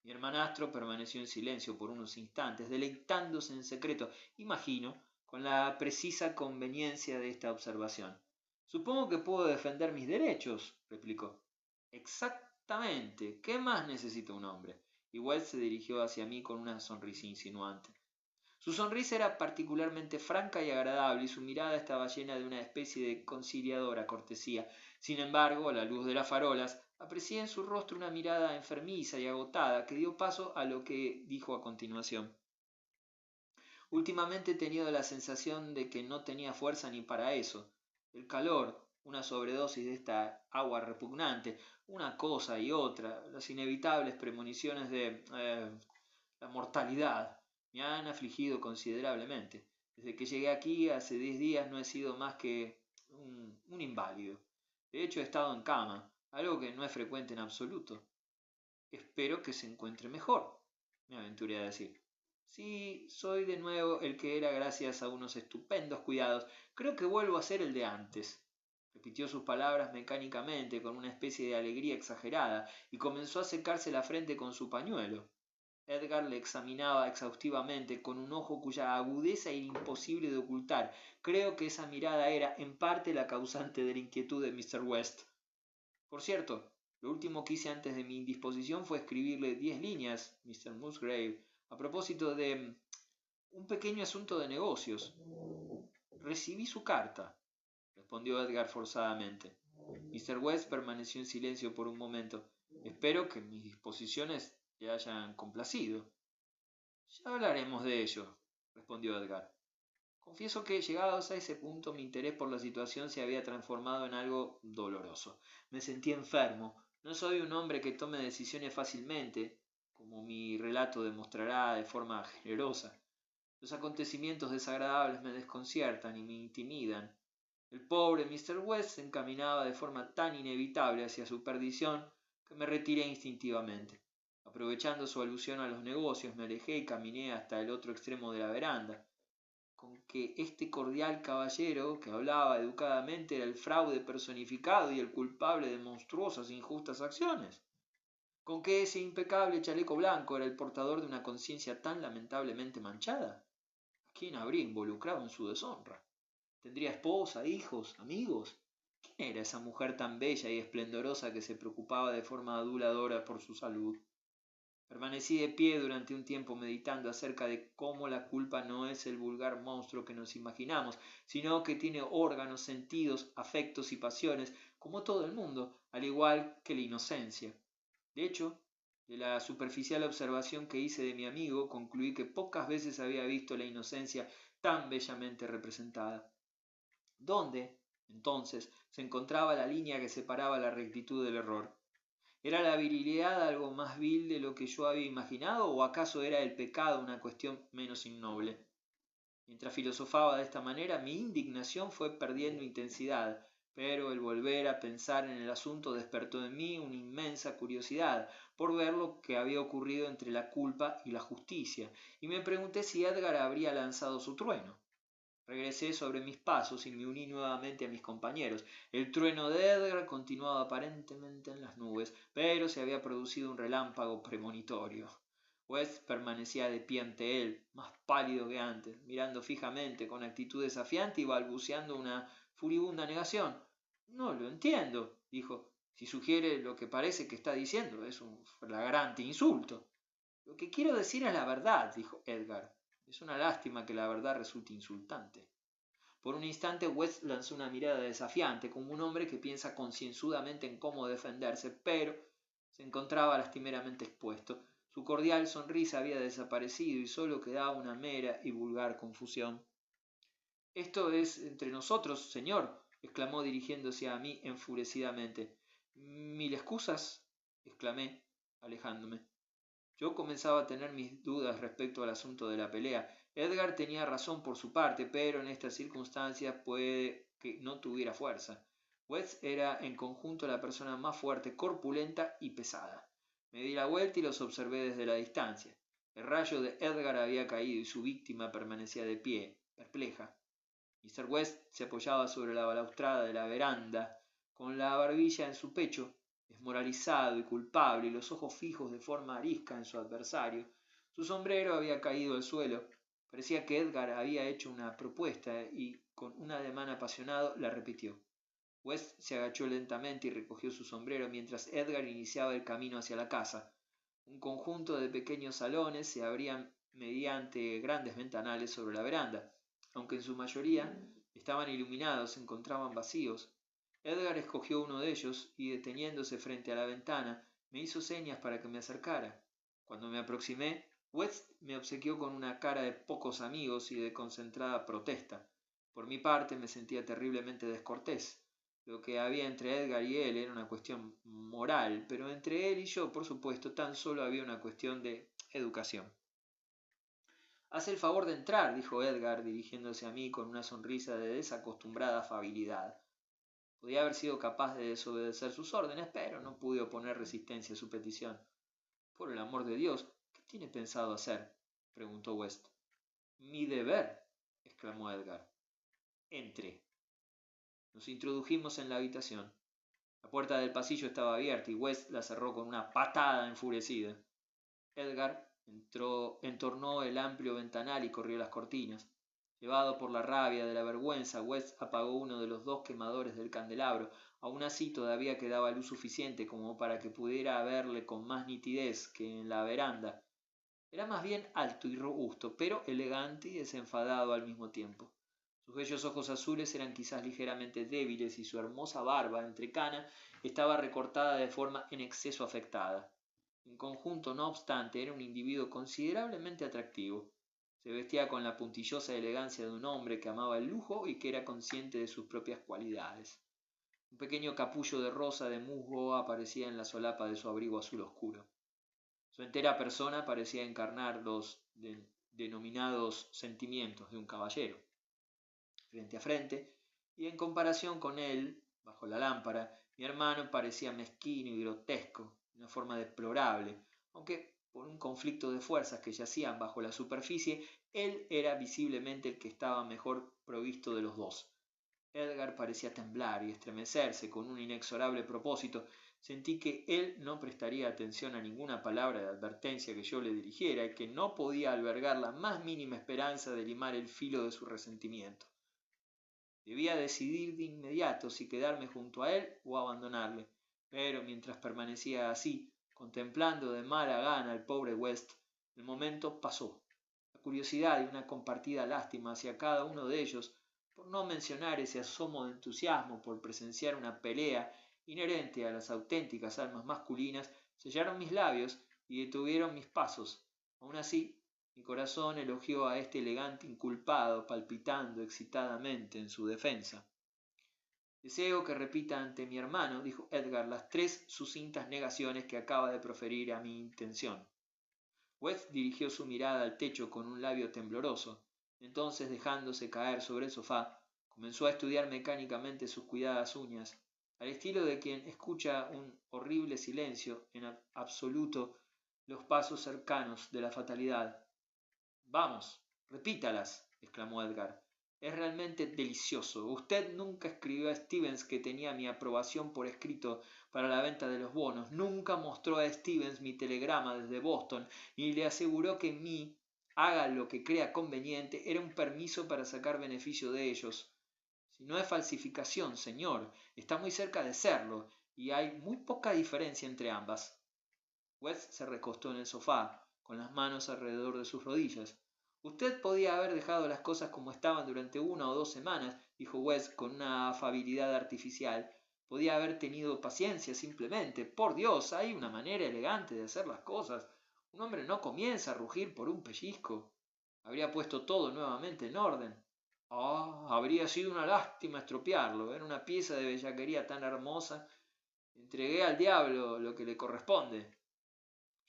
Mi hermanastro permaneció en silencio por unos instantes, deleitándose en secreto, imagino, con la precisa conveniencia de esta observación. «Supongo que puedo defender mis derechos», replicó. «Exactamente. ¿Qué más necesita un hombre?». Y West se dirigió hacia mí con una sonrisa insinuante. Su sonrisa era particularmente franca y agradable, y su mirada estaba llena de una especie de conciliadora cortesía. Sin embargo, a la luz de las farolas, aprecié en su rostro una mirada enfermiza y agotada que dio paso a lo que dijo a continuación. «Últimamente he tenido la sensación de que no tenía fuerza ni para eso. El calor, una sobredosis de esta agua repugnante, una cosa y otra, las inevitables premoniciones de la mortalidad me han afligido considerablemente. Desde que llegué aquí hace 10 días no he sido más que un inválido. De hecho he estado en cama, algo que no es frecuente en absoluto». «Espero que se encuentre mejor», me aventuré a decir. «Sí, soy de nuevo el que era gracias a unos estupendos cuidados. Creo que vuelvo a ser el de antes». Repitió sus palabras mecánicamente, con una especie de alegría exagerada, y comenzó a secarse la frente con su pañuelo. Edgar le examinaba exhaustivamente con un ojo cuya agudeza era imposible de ocultar. Creo que esa mirada era, en parte, la causante de la inquietud de Mr. West. «Por cierto, lo último que hice antes de mi indisposición fue escribirle 10 líneas, Mr. Musgrave, a propósito de un pequeño asunto de negocios». «Recibí su carta», respondió Edgar forzadamente. Mr. West permaneció en silencio por un momento. «Espero que mis disposiciones le hayan complacido». «Ya hablaremos de ello», respondió Edgar. Confieso que, llegados a ese punto, mi interés por la situación se había transformado en algo doloroso. Me sentí enfermo. No soy un hombre que tome decisiones fácilmente, como mi relato demostrará de forma generosa. Los acontecimientos desagradables me desconciertan y me intimidan. El pobre Mr. West se encaminaba de forma tan inevitable hacia su perdición que me retiré instintivamente. Aprovechando su alusión a los negocios, me alejé y caminé hasta el otro extremo de la veranda. Con que este cordial caballero que hablaba educadamente era el fraude personificado y el culpable de monstruosas e injustas acciones. Con que ese impecable chaleco blanco era el portador de una conciencia tan lamentablemente manchada. ¿A quién habría involucrado en su deshonra? ¿Tendría esposa, hijos, amigos? ¿Quién era esa mujer tan bella y esplendorosa que se preocupaba de forma aduladora por su salud? Permanecí de pie durante un tiempo meditando acerca de cómo la culpa no es el vulgar monstruo que nos imaginamos, sino que tiene órganos, sentidos, afectos y pasiones, como todo el mundo, al igual que la inocencia. De hecho, de la superficial observación que hice de mi amigo, concluí que pocas veces había visto la inocencia tan bellamente representada. ¿Dónde, entonces, se encontraba la línea que separaba la rectitud del error? ¿Era la virilidad algo más vil de lo que yo había imaginado, o acaso era el pecado una cuestión menos innoble? Mientras filosofaba de esta manera, mi indignación fue perdiendo intensidad, pero el volver a pensar en el asunto despertó en mí una inmensa curiosidad por ver lo que había ocurrido entre la culpa y la justicia, y me pregunté si Edgar habría lanzado su trueno. Regresé sobre mis pasos y me uní nuevamente a mis compañeros. El trueno de Edgar continuaba aparentemente en las nubes, pero se había producido un relámpago premonitorio. West permanecía de pie ante él, más pálido que antes, mirando fijamente, con actitud desafiante y balbuceando una furibunda negación. No lo entiendo, dijo. Si sugiere lo que parece que está diciendo, es un flagrante insulto. Lo que quiero decir es la verdad, dijo Edgar. Es una lástima que la verdad resulte insultante. Por un instante West lanzó una mirada desafiante, como un hombre que piensa concienzudamente en cómo defenderse, pero se encontraba lastimeramente expuesto. Su cordial sonrisa había desaparecido y solo quedaba una mera y vulgar confusión. Esto es entre nosotros, señor, exclamó dirigiéndose a mí enfurecidamente. Mil excusas, exclamé, alejándome. Yo comenzaba a tener mis dudas respecto al asunto de la pelea. Edgar tenía razón por su parte, pero en estas circunstancias puede que no tuviera fuerza. West era en conjunto la persona más fuerte, corpulenta y pesada. Me di la vuelta y los observé desde la distancia. El rayo de Edgar había caído y su víctima permanecía de pie, perpleja. Mr. West se apoyaba sobre la balaustrada de la veranda, con la barbilla en su pecho, desmoralizado y culpable, y los ojos fijos de forma arisca en su adversario. Su sombrero había caído al suelo. Parecía que Edgar había hecho una propuesta y, con un ademán apasionado, la repitió. West se agachó lentamente y recogió su sombrero mientras Edgar iniciaba el camino hacia la casa. Un conjunto de pequeños salones se abrían mediante grandes ventanales sobre la veranda. Aunque en su mayoría estaban iluminados, se encontraban vacíos. Edgar escogió uno de ellos y, deteniéndose frente a la ventana, me hizo señas para que me acercara. Cuando me aproximé, West me obsequió con una cara de pocos amigos y de concentrada protesta. Por mi parte me sentía terriblemente descortés. Lo que había entre Edgar y él era una cuestión moral, pero entre él y yo, por supuesto, tan solo había una cuestión de educación. Haz el favor de entrar, dijo Edgar, dirigiéndose a mí con una sonrisa de desacostumbrada afabilidad. Podía haber sido capaz de desobedecer sus órdenes, pero no pude oponer resistencia a su petición. Por el amor de Dios, ¿qué tiene pensado hacer? Preguntó West. Mi deber, exclamó Edgar. Entre. Nos introdujimos en la habitación. La puerta del pasillo estaba abierta y West la cerró con una patada enfurecida. Edgar entornó el amplio ventanal y corrió las cortinas. Llevado por la rabia de la vergüenza, West apagó uno de los dos quemadores del candelabro. Aun así todavía quedaba luz suficiente como para que pudiera verle con más nitidez que en la veranda. Era más bien alto y robusto, pero elegante y desenfadado al mismo tiempo. Sus bellos ojos azules eran quizás ligeramente débiles y su hermosa barba entrecana estaba recortada de forma en exceso afectada. En conjunto, no obstante, era un individuo considerablemente atractivo. Se vestía con la puntillosa elegancia de un hombre que amaba el lujo y que era consciente de sus propias cualidades. Un pequeño capullo de rosa de musgo aparecía en la solapa de su abrigo azul oscuro. Su entera persona parecía encarnar los denominados sentimientos de un caballero. Frente a frente, y en comparación con él, bajo la lámpara, mi hermano parecía mezquino y grotesco, de una forma deplorable, aunque por un conflicto de fuerzas que yacían bajo la superficie, él era visiblemente el que estaba mejor provisto de los dos. Edgar parecía temblar y estremecerse con un inexorable propósito. Sentí que él no prestaría atención a ninguna palabra de advertencia que yo le dirigiera y que no podía albergar la más mínima esperanza de limar el filo de su resentimiento. Debía decidir de inmediato si quedarme junto a él o abandonarle, pero mientras permanecía así, contemplando de mala gana al pobre West, el momento pasó. La curiosidad y una compartida lástima hacia cada uno de ellos, por no mencionar ese asomo de entusiasmo por presenciar una pelea inherente a las auténticas almas masculinas, sellaron mis labios y detuvieron mis pasos. Aun así, mi corazón elogió a este elegante inculpado palpitando excitadamente en su defensa. Deseo que repita ante mi hermano, dijo Edgar, las 3 sucintas negaciones que acaba de proferir a mi intención. West dirigió su mirada al techo con un labio tembloroso. Entonces, dejándose caer sobre el sofá, comenzó a estudiar mecánicamente sus cuidadas uñas, al estilo de quien escucha un horrible silencio en absoluto los pasos cercanos de la fatalidad. Vamos, repítalas, exclamó Edgar. Es realmente delicioso. Usted nunca escribió a Stevens que tenía mi aprobación por escrito para la venta de los bonos. Nunca mostró a Stevens mi telegrama desde Boston y le aseguró que mi haga lo que crea conveniente era un permiso para sacar beneficio de ellos. Si no es falsificación, señor, está muy cerca de serlo, y hay muy poca diferencia entre ambas. West se recostó en el sofá, con las manos alrededor de sus rodillas. Usted podía haber dejado las cosas como estaban durante 1 o 2 semanas, dijo West con una afabilidad artificial. Podía haber tenido paciencia simplemente. Por Dios, hay una manera elegante de hacer las cosas. Un hombre no comienza a rugir por un pellizco. Habría puesto todo nuevamente en orden. Habría sido una lástima estropearlo. Era una pieza de bellaquería tan hermosa. Entregué al diablo lo que le corresponde.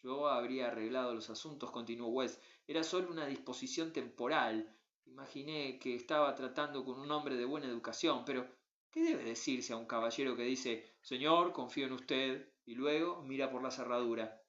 Yo habría arreglado los asuntos, continuó West. Era solo una disposición temporal. Imaginé que estaba tratando con un hombre de buena educación, pero ¿qué debe decirse a un caballero que dice Señor, confío en usted, y luego mira por la cerradura?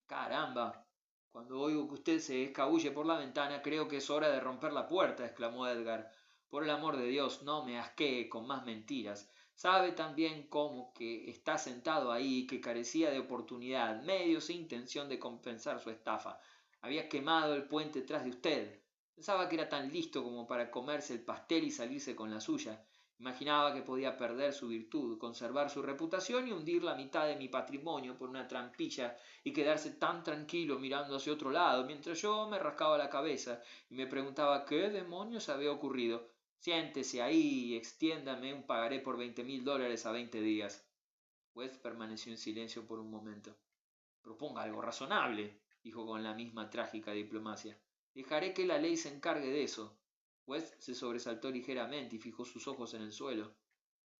Caramba. Cuando oigo que usted se escabulle por la ventana, creo que es hora de romper la puerta, exclamó Edgar. Por el amor de Dios, no me asquee con más mentiras. Sabe también cómo que está sentado ahí, que carecía de oportunidad, medios e intención de compensar su estafa. Había quemado el puente tras de usted. Pensaba que era tan listo como para comerse el pastel y salirse con la suya. Imaginaba que podía perder su virtud, conservar su reputación y hundir la mitad de mi patrimonio por una trampilla y quedarse tan tranquilo mirando hacia otro lado, mientras yo me rascaba la cabeza y me preguntaba qué demonios había ocurrido. Siéntese ahí y extiéndame un pagaré por $20,000 a 20 días. West permaneció en silencio por un momento. Proponga algo razonable, dijo con la misma trágica diplomacia. Dejaré que la ley se encargue de eso. West se sobresaltó ligeramente y fijó sus ojos en el suelo.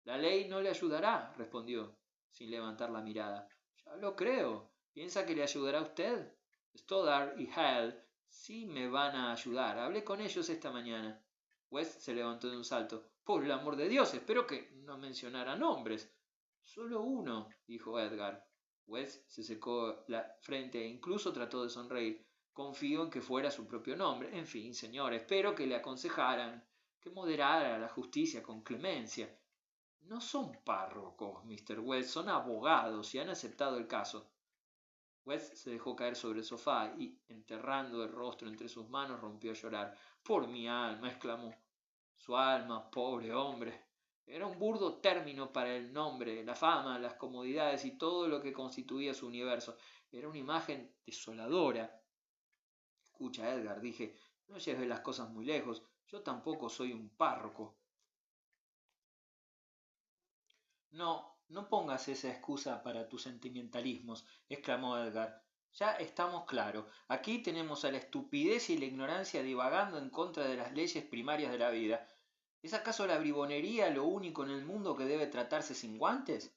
La ley no le ayudará, respondió, sin levantar la mirada. Ya lo creo. ¿Piensa que le ayudará a usted? Stoddard y Hale sí me van a ayudar. Hablé con ellos esta mañana. West se levantó de un salto. Por el amor de Dios, espero que no mencionara nombres. Solo uno, dijo Edgar. West se secó la frente e incluso trató de sonreír. Confío en que fuera su propio nombre. En fin, señor, espero que le aconsejaran que moderara la justicia con clemencia. No son párrocos, Mr. West, son abogados y han aceptado el caso. West se dejó caer sobre el sofá y, enterrando el rostro entre sus manos, rompió a llorar. Por mi alma, exclamó. Su alma, pobre hombre. Era un burdo término para el nombre, la fama, las comodidades y todo lo que constituía su universo. Era una imagen desoladora. Escucha, Edgar, dije, no lleves las cosas muy lejos. Yo tampoco soy un párroco. No pongas esa excusa para tus sentimentalismos, exclamó Edgar. Ya estamos claros. Aquí tenemos a la estupidez y la ignorancia divagando en contra de las leyes primarias de la vida. ¿Es acaso la bribonería lo único en el mundo que debe tratarse sin guantes?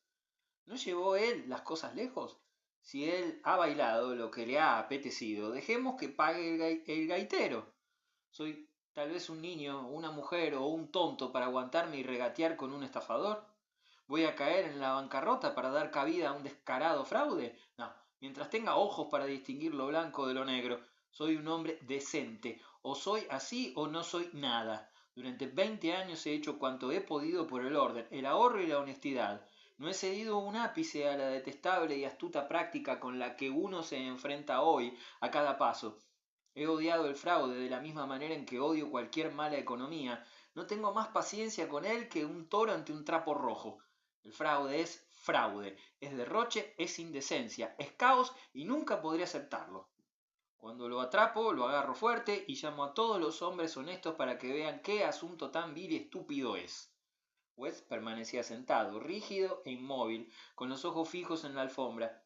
¿No llevó él las cosas lejos? Si él ha bailado lo que le ha apetecido, dejemos que pague el gaitero. ¿Soy tal vez un niño, una mujer o un tonto para aguantarme y regatear con un estafador? ¿Voy a caer en la bancarrota para dar cabida a un descarado fraude? No, mientras tenga ojos para distinguir lo blanco de lo negro, soy un hombre decente. O soy así o no soy nada. Durante 20 años he hecho cuanto he podido por el orden, el ahorro y la honestidad. No he cedido un ápice a la detestable y astuta práctica con la que uno se enfrenta hoy a cada paso. He odiado el fraude de la misma manera en que odio cualquier mala economía. No tengo más paciencia con él que un toro ante un trapo rojo. El fraude, es derroche, es indecencia, es caos y nunca podré aceptarlo. Cuando lo atrapo, lo agarro fuerte y llamo a todos los hombres honestos para que vean qué asunto tan vil y estúpido es. West permanecía sentado, rígido e inmóvil, con los ojos fijos en la alfombra.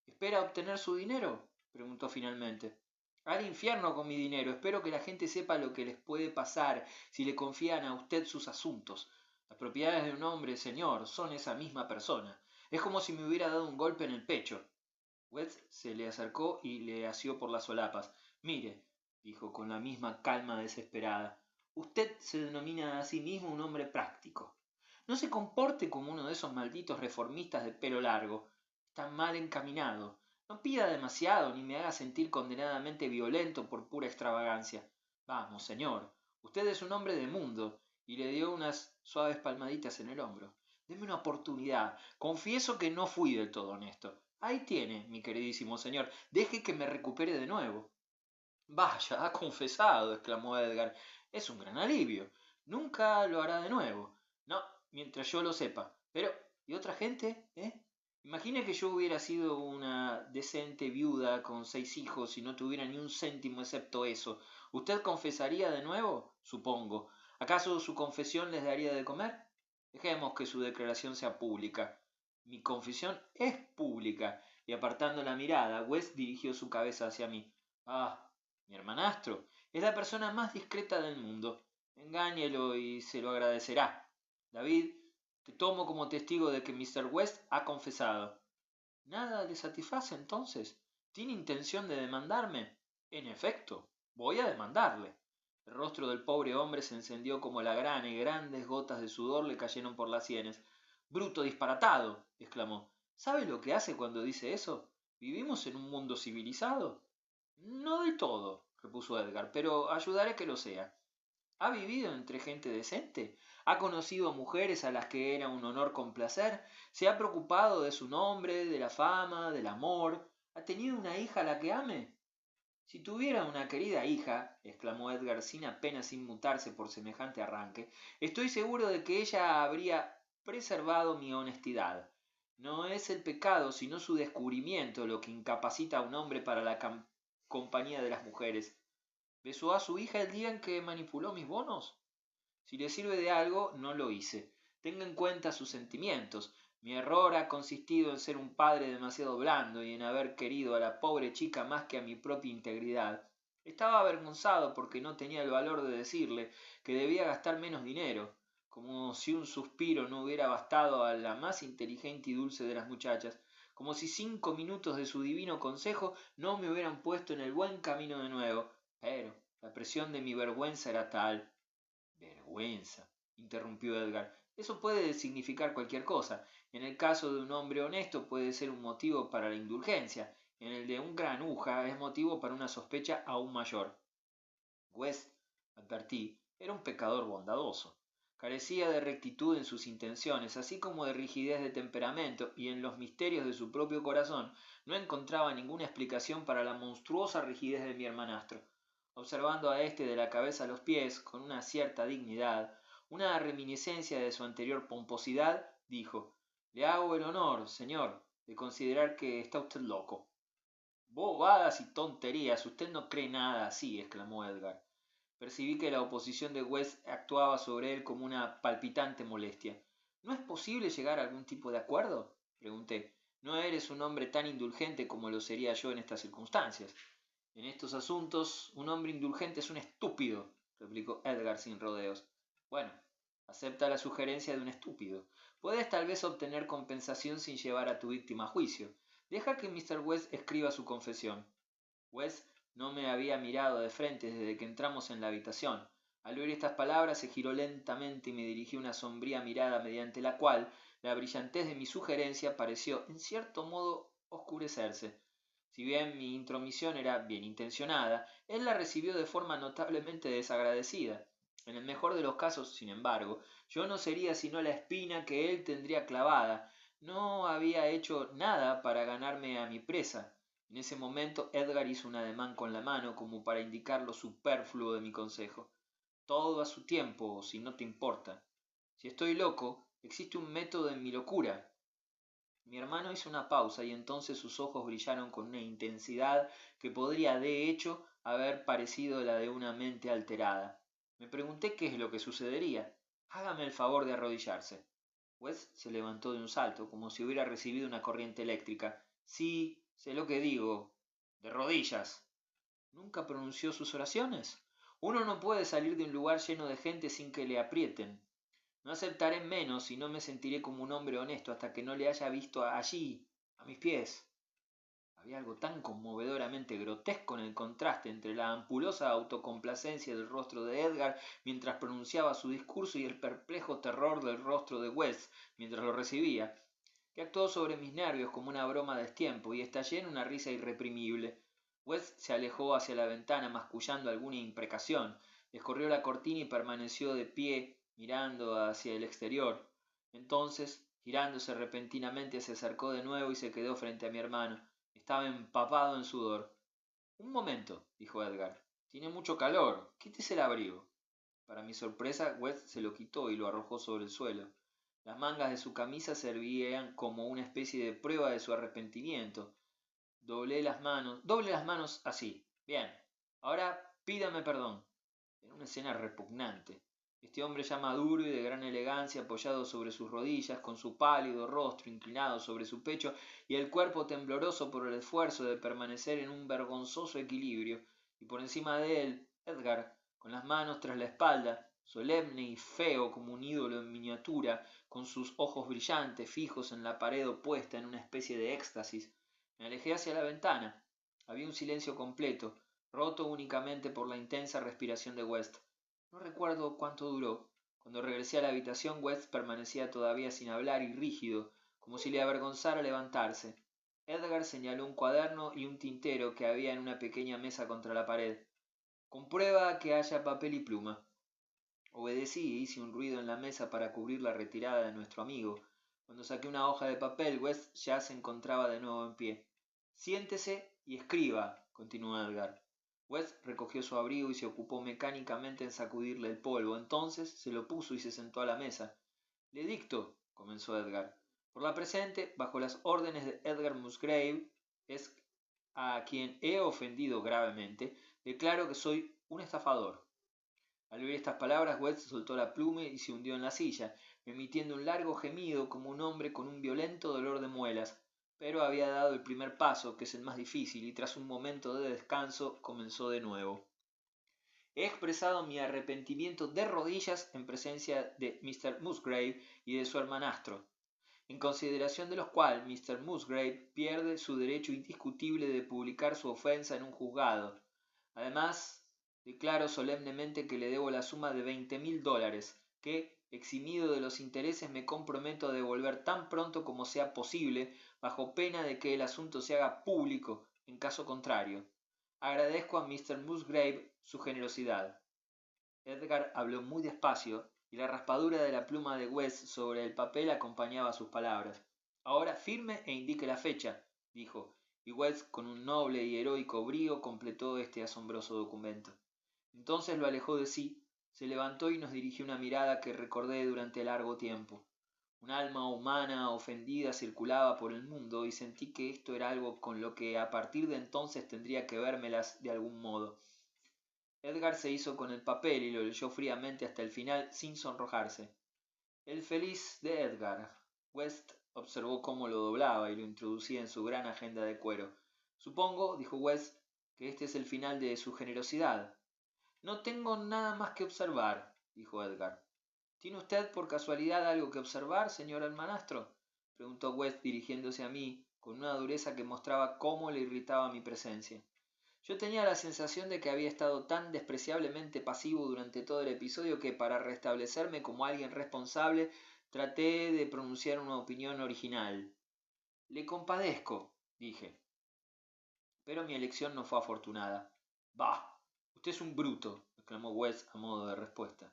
¿Espera obtener su dinero?, preguntó finalmente. Al infierno con mi dinero. Espero que la gente sepa lo que les puede pasar si le confían a usted sus asuntos. Las propiedades de un hombre, señor, son esa misma persona. Es como si me hubiera dado un golpe en el pecho. West se le acercó y le asió por las solapas. Mire, dijo con la misma calma desesperada, usted se denomina a sí mismo un hombre práctico. No se comporte como uno de esos malditos reformistas de pelo largo. Está mal encaminado. No pida demasiado ni me haga sentir condenadamente violento por pura extravagancia. Vamos, señor, usted es un hombre de mundo, y le dio unas suaves palmaditas en el hombro. Deme una oportunidad. Confieso que no fui del todo honesto. Ahí tiene, mi queridísimo señor. Deje que me recupere de nuevo. Vaya, ha confesado, exclamó Edgar. Es un gran alivio. Nunca lo hará de nuevo. No, mientras yo lo sepa. Pero, ¿y otra gente? Imagine que yo hubiera sido una decente viuda con 6 hijos y no tuviera ni un céntimo excepto eso. ¿Usted confesaría de nuevo? Supongo. ¿Acaso su confesión les daría de comer? Dejemos que su declaración sea pública. Mi confesión es pública. Y apartando la mirada, West dirigió su cabeza hacia mí. Ah, mi hermanastro es la persona más discreta del mundo. Engáñelo y se lo agradecerá. David, te tomo como testigo de que Mr. West ha confesado. ¿Nada le satisface entonces? ¿Tiene intención de demandarme? En efecto, voy a demandarle. El rostro del pobre hombre se encendió como la grana y grandes gotas de sudor le cayeron por las sienes. Bruto disparatado, exclamó. ¿Sabe lo que hace cuando dice eso? ¿Vivimos en un mundo civilizado? No del todo, repuso Edgar, pero ayudaré que lo sea. ¿Ha vivido entre gente decente? ¿Ha conocido mujeres a las que era un honor complacer? ¿Se ha preocupado de su nombre, de la fama, del amor? ¿Ha tenido una hija a la que ame? Si tuviera una querida hija, exclamó Edgar sin apenas inmutarse por semejante arranque, estoy seguro de que ella habría preservado mi honestidad. No es el pecado, sino su descubrimiento lo que incapacita a un hombre para la compañía de las mujeres. ¿Besó a su hija el día en que manipuló mis bonos? Si le sirve de algo, no lo hice. Tenga en cuenta sus sentimientos. Mi error ha consistido en ser un padre demasiado blando y en haber querido a la pobre chica más que a mi propia integridad. Estaba avergonzado porque no tenía el valor de decirle que debía gastar menos dinero, como si un suspiro no hubiera bastado a la más inteligente y dulce de las muchachas, como si 5 minutos de su divino consejo no me hubieran puesto en el buen camino de nuevo. Pero la presión de mi vergüenza era tal. Vergüenza, interrumpió Edgar. Eso puede significar cualquier cosa. En el caso de un hombre honesto puede ser un motivo para la indulgencia. En el de un granuja es motivo para una sospecha aún mayor. West, advertí, era un pecador bondadoso. Carecía de rectitud en sus intenciones, así como de rigidez de temperamento, y en los misterios de su propio corazón no encontraba ninguna explicación para la monstruosa rigidez de mi hermanastro. Observando a éste de la cabeza a los pies, con una cierta dignidad, una reminiscencia de su anterior pomposidad, dijo: Le hago el honor, señor, de considerar que está usted loco. Bobadas y tonterías. Usted no cree nada así, exclamó Edgar. Percibí que la oposición de West actuaba sobre él como una palpitante molestia. ¿No es posible llegar a algún tipo de acuerdo? Pregunté. No eres un hombre tan indulgente como lo sería yo en estas circunstancias. En estos asuntos, un hombre indulgente es un estúpido, replicó Edgar sin rodeos. Bueno, acepta la sugerencia de un estúpido. Puedes tal vez obtener compensación sin llevar a tu víctima a juicio. Deja que Mr. West escriba su confesión. West no me había mirado de frente desde que entramos en la habitación. Al oír estas palabras se giró lentamente y me dirigió una sombría mirada mediante la cual la brillantez de mi sugerencia pareció, en cierto modo, oscurecerse. Si bien mi intromisión era bien intencionada, él la recibió de forma notablemente desagradecida. En el mejor de los casos, sin embargo, yo no sería sino la espina que él tendría clavada. No había hecho nada para ganarme a mi presa. En ese momento Edgar hizo un ademán con la mano como para indicar lo superfluo de mi consejo. Todo a su tiempo, si no te importa. Si estoy loco, existe un método en mi locura. Mi hermano hizo una pausa y entonces sus ojos brillaron con una intensidad que podría de hecho haber parecido la de una mente alterada. Me pregunté qué es lo que sucedería. Hágame el favor de arrodillarse. West se levantó de un salto, como si hubiera recibido una corriente eléctrica. Sí, sé lo que digo. De rodillas. ¿Nunca pronunció sus oraciones? Uno no puede salir de un lugar lleno de gente sin que le aprieten. No aceptaré menos y no me sentiré como un hombre honesto hasta que no le haya visto allí, a mis pies. Había algo tan conmovedoramente grotesco en el contraste entre la ampulosa autocomplacencia del rostro de Edgar mientras pronunciaba su discurso y el perplejo terror del rostro de West mientras lo recibía, que actuó sobre mis nervios como una broma a destiempo y estallé en una risa irreprimible. West se alejó hacia la ventana mascullando alguna imprecación, descorrió la cortina y permaneció de pie mirando hacia el exterior. Entonces, girándose repentinamente, se acercó de nuevo y se quedó frente a mi hermano. Estaba empapado en sudor. Un momento, dijo Edgar. Tiene mucho calor. Quítese el abrigo. Para mi sorpresa, West se lo quitó y lo arrojó sobre el suelo. Las mangas de su camisa servían como una especie de prueba de su arrepentimiento. Doble las manos así. Bien. Ahora pídame perdón. Era una escena repugnante. Este hombre ya maduro y de gran elegancia, apoyado sobre sus rodillas, con su pálido rostro inclinado sobre su pecho y el cuerpo tembloroso por el esfuerzo de permanecer en un vergonzoso equilibrio, y por encima de él, Edgar, con las manos tras la espalda, solemne y feo como un ídolo en miniatura, con sus ojos brillantes fijos en la pared opuesta en una especie de éxtasis. Me alejé hacia la ventana. Había un silencio completo, roto únicamente por la intensa respiración de West. No recuerdo cuánto duró. Cuando regresé a la habitación, West permanecía todavía sin hablar y rígido, como si le avergonzara levantarse. Edgar señaló un cuaderno y un tintero que había en una pequeña mesa contra la pared. Comprueba que haya papel y pluma. Obedecí e hice un ruido en la mesa para cubrir la retirada de nuestro amigo. Cuando saqué una hoja de papel, West ya se encontraba de nuevo en pie. Siéntese y escriba, continuó Edgar. West recogió su abrigo y se ocupó mecánicamente en sacudirle el polvo. Entonces se lo puso y se sentó a la mesa. Le dicto, comenzó Edgar. Por la presente, bajo las órdenes de Edgar Musgrave, es a quien he ofendido gravemente, declaro que soy un estafador. Al oír estas palabras, West soltó la pluma y se hundió en la silla, emitiendo un largo gemido como un hombre con un violento dolor de muelas. Pero había dado el primer paso, que es el más difícil, y tras un momento de descanso comenzó de nuevo. He expresado mi arrepentimiento de rodillas en presencia de Mr. Musgrave y de su hermanastro, en consideración de los cuales Mr. Musgrave pierde su derecho indiscutible de publicar su ofensa en un juzgado. Además, declaro solemnemente que le debo la suma de $20,000, que, eximido de los intereses, me comprometo a devolver tan pronto como sea posible, bajo pena de que el asunto se haga público en caso contrario. Agradezco a Mr. Musgrave su generosidad. Edgar habló muy despacio, y la raspadura de la pluma de West sobre el papel acompañaba sus palabras. Ahora firme e indique la fecha, dijo, y West con un noble y heroico brío completó este asombroso documento. Entonces lo alejó de sí, se levantó y nos dirigió una mirada que recordé durante largo tiempo. Un alma humana ofendida circulaba por el mundo y sentí que esto era algo con lo que a partir de entonces tendría que vérmelas de algún modo. Edgar se hizo con el papel y lo leyó fríamente hasta el final sin sonrojarse. El feliz de Edgar. West observó cómo lo doblaba y lo introducía en su gran agenda de cuero. Supongo, dijo West, que este es el final de su generosidad. No tengo nada más que observar, dijo Edgar. ¿Tiene usted por casualidad algo que observar, señor hermanastro? Preguntó West dirigiéndose a mí, con una dureza que mostraba cómo le irritaba mi presencia. Yo tenía la sensación de que había estado tan despreciablemente pasivo durante todo el episodio que, para restablecerme como alguien responsable, traté de pronunciar una opinión original. Le compadezco, dije. Pero mi elección no fue afortunada. Bah, usted es un bruto, exclamó West a modo de respuesta.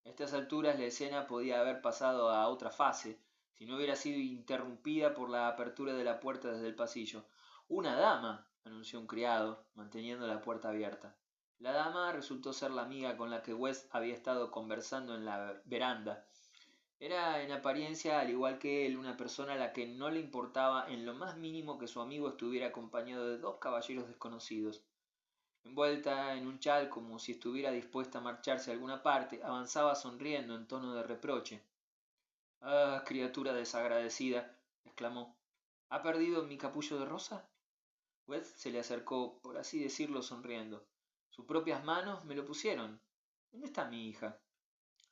A estas alturas la escena podía haber pasado a otra fase, si no hubiera sido interrumpida por la apertura de la puerta desde el pasillo. Una dama, anunció un criado, manteniendo la puerta abierta. La dama resultó ser la amiga con la que West había estado conversando en la veranda. Era en apariencia, al igual que él, una persona a la que no le importaba en lo más mínimo que su amigo estuviera acompañado de dos caballeros desconocidos. Envuelta en un chal como si estuviera dispuesta a marcharse a alguna parte, avanzaba sonriendo en tono de reproche. «Ah, criatura desagradecida», exclamó. «¿Ha perdido mi capullo de rosa?» West se le acercó, por así decirlo, sonriendo. «Sus propias manos me lo pusieron. ¿Dónde está mi hija?»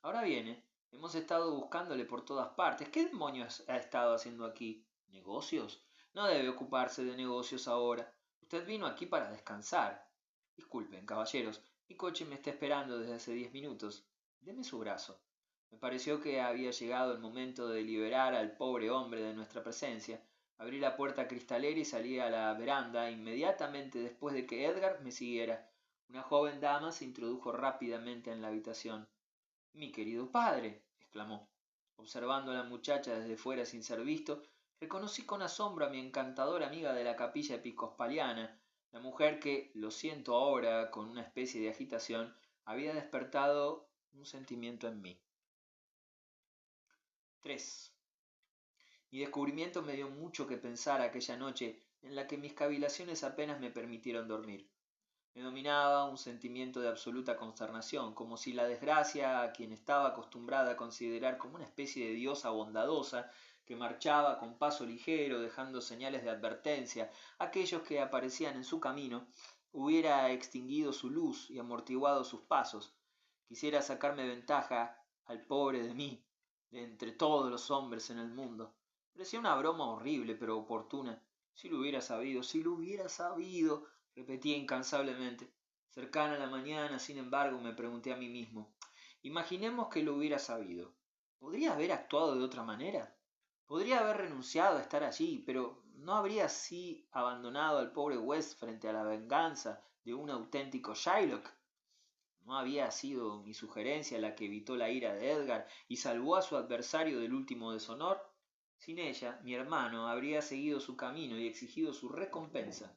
«Ahora viene. Hemos estado buscándole por todas partes. ¿Qué demonios ha estado haciendo aquí? ¿Negocios? No debe ocuparse de negocios ahora. Usted vino aquí para descansar. Disculpen, caballeros, mi coche me está esperando desde hace 10 minutos. Deme su brazo. Me pareció que había llegado el momento de liberar al pobre hombre de nuestra presencia. Abrí la puerta cristalera y salí a la veranda inmediatamente después de que Edgar me siguiera. Una joven dama se introdujo rápidamente en la habitación. Mi querido padre, exclamó. Observando a la muchacha desde fuera sin ser visto, reconocí con asombro a mi encantadora amiga de la capilla episcopaliana, la mujer que, lo siento ahora con una especie de agitación, había despertado un sentimiento en mí. 3. Mi descubrimiento me dio mucho que pensar aquella noche en la que mis cavilaciones apenas me permitieron dormir. Me dominaba un sentimiento de absoluta consternación, como si la desgracia, a quien estaba acostumbrada a considerar como una especie de diosa bondadosa, que marchaba con paso ligero, dejando señales de advertencia a aquellos que aparecían en su camino, hubiera extinguido su luz y amortiguado sus pasos. Quisiera sacarme ventaja al pobre de mí, de entre todos los hombres en el mundo. Parecía una broma horrible pero oportuna. Si lo hubiera sabido, si lo hubiera sabido, repetía incansablemente. Cercana a la mañana, sin embargo, me pregunté a mí mismo, imaginemos que lo hubiera sabido. ¿Podría haber actuado de otra manera? Podría haber renunciado a estar allí, pero ¿no habría así abandonado al pobre West frente a la venganza de un auténtico Shylock? ¿No había sido mi sugerencia la que evitó la ira de Edgar y salvó a su adversario del último deshonor? Sin ella, mi hermano habría seguido su camino y exigido su recompensa.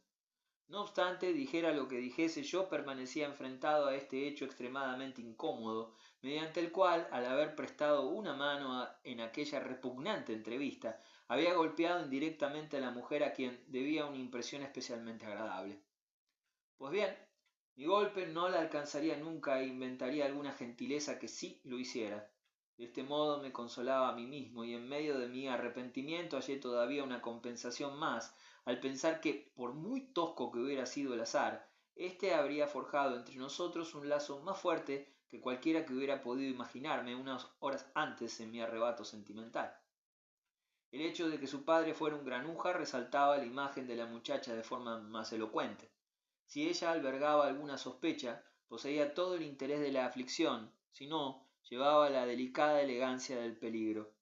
No obstante, dijera lo que dijese, yo permanecía enfrentado a este hecho extremadamente incómodo, mediante el cual, al haber prestado una mano en aquella repugnante entrevista, había golpeado indirectamente a la mujer a quien debía una impresión especialmente agradable. Pues bien, mi golpe no la alcanzaría nunca e inventaría alguna gentileza que sí lo hiciera. De este modo me consolaba a mí mismo y en medio de mi arrepentimiento hallé todavía una compensación más al pensar que, por muy tosco que hubiera sido el azar, éste habría forjado entre nosotros un lazo más fuerte que cualquiera que hubiera podido imaginarme unas horas antes en mi arrebato sentimental. El hecho de que su padre fuera un granuja resaltaba la imagen de la muchacha de forma más elocuente. Si ella albergaba alguna sospecha, poseía todo el interés de la aflicción; si no, llevaba la delicada elegancia del peligro.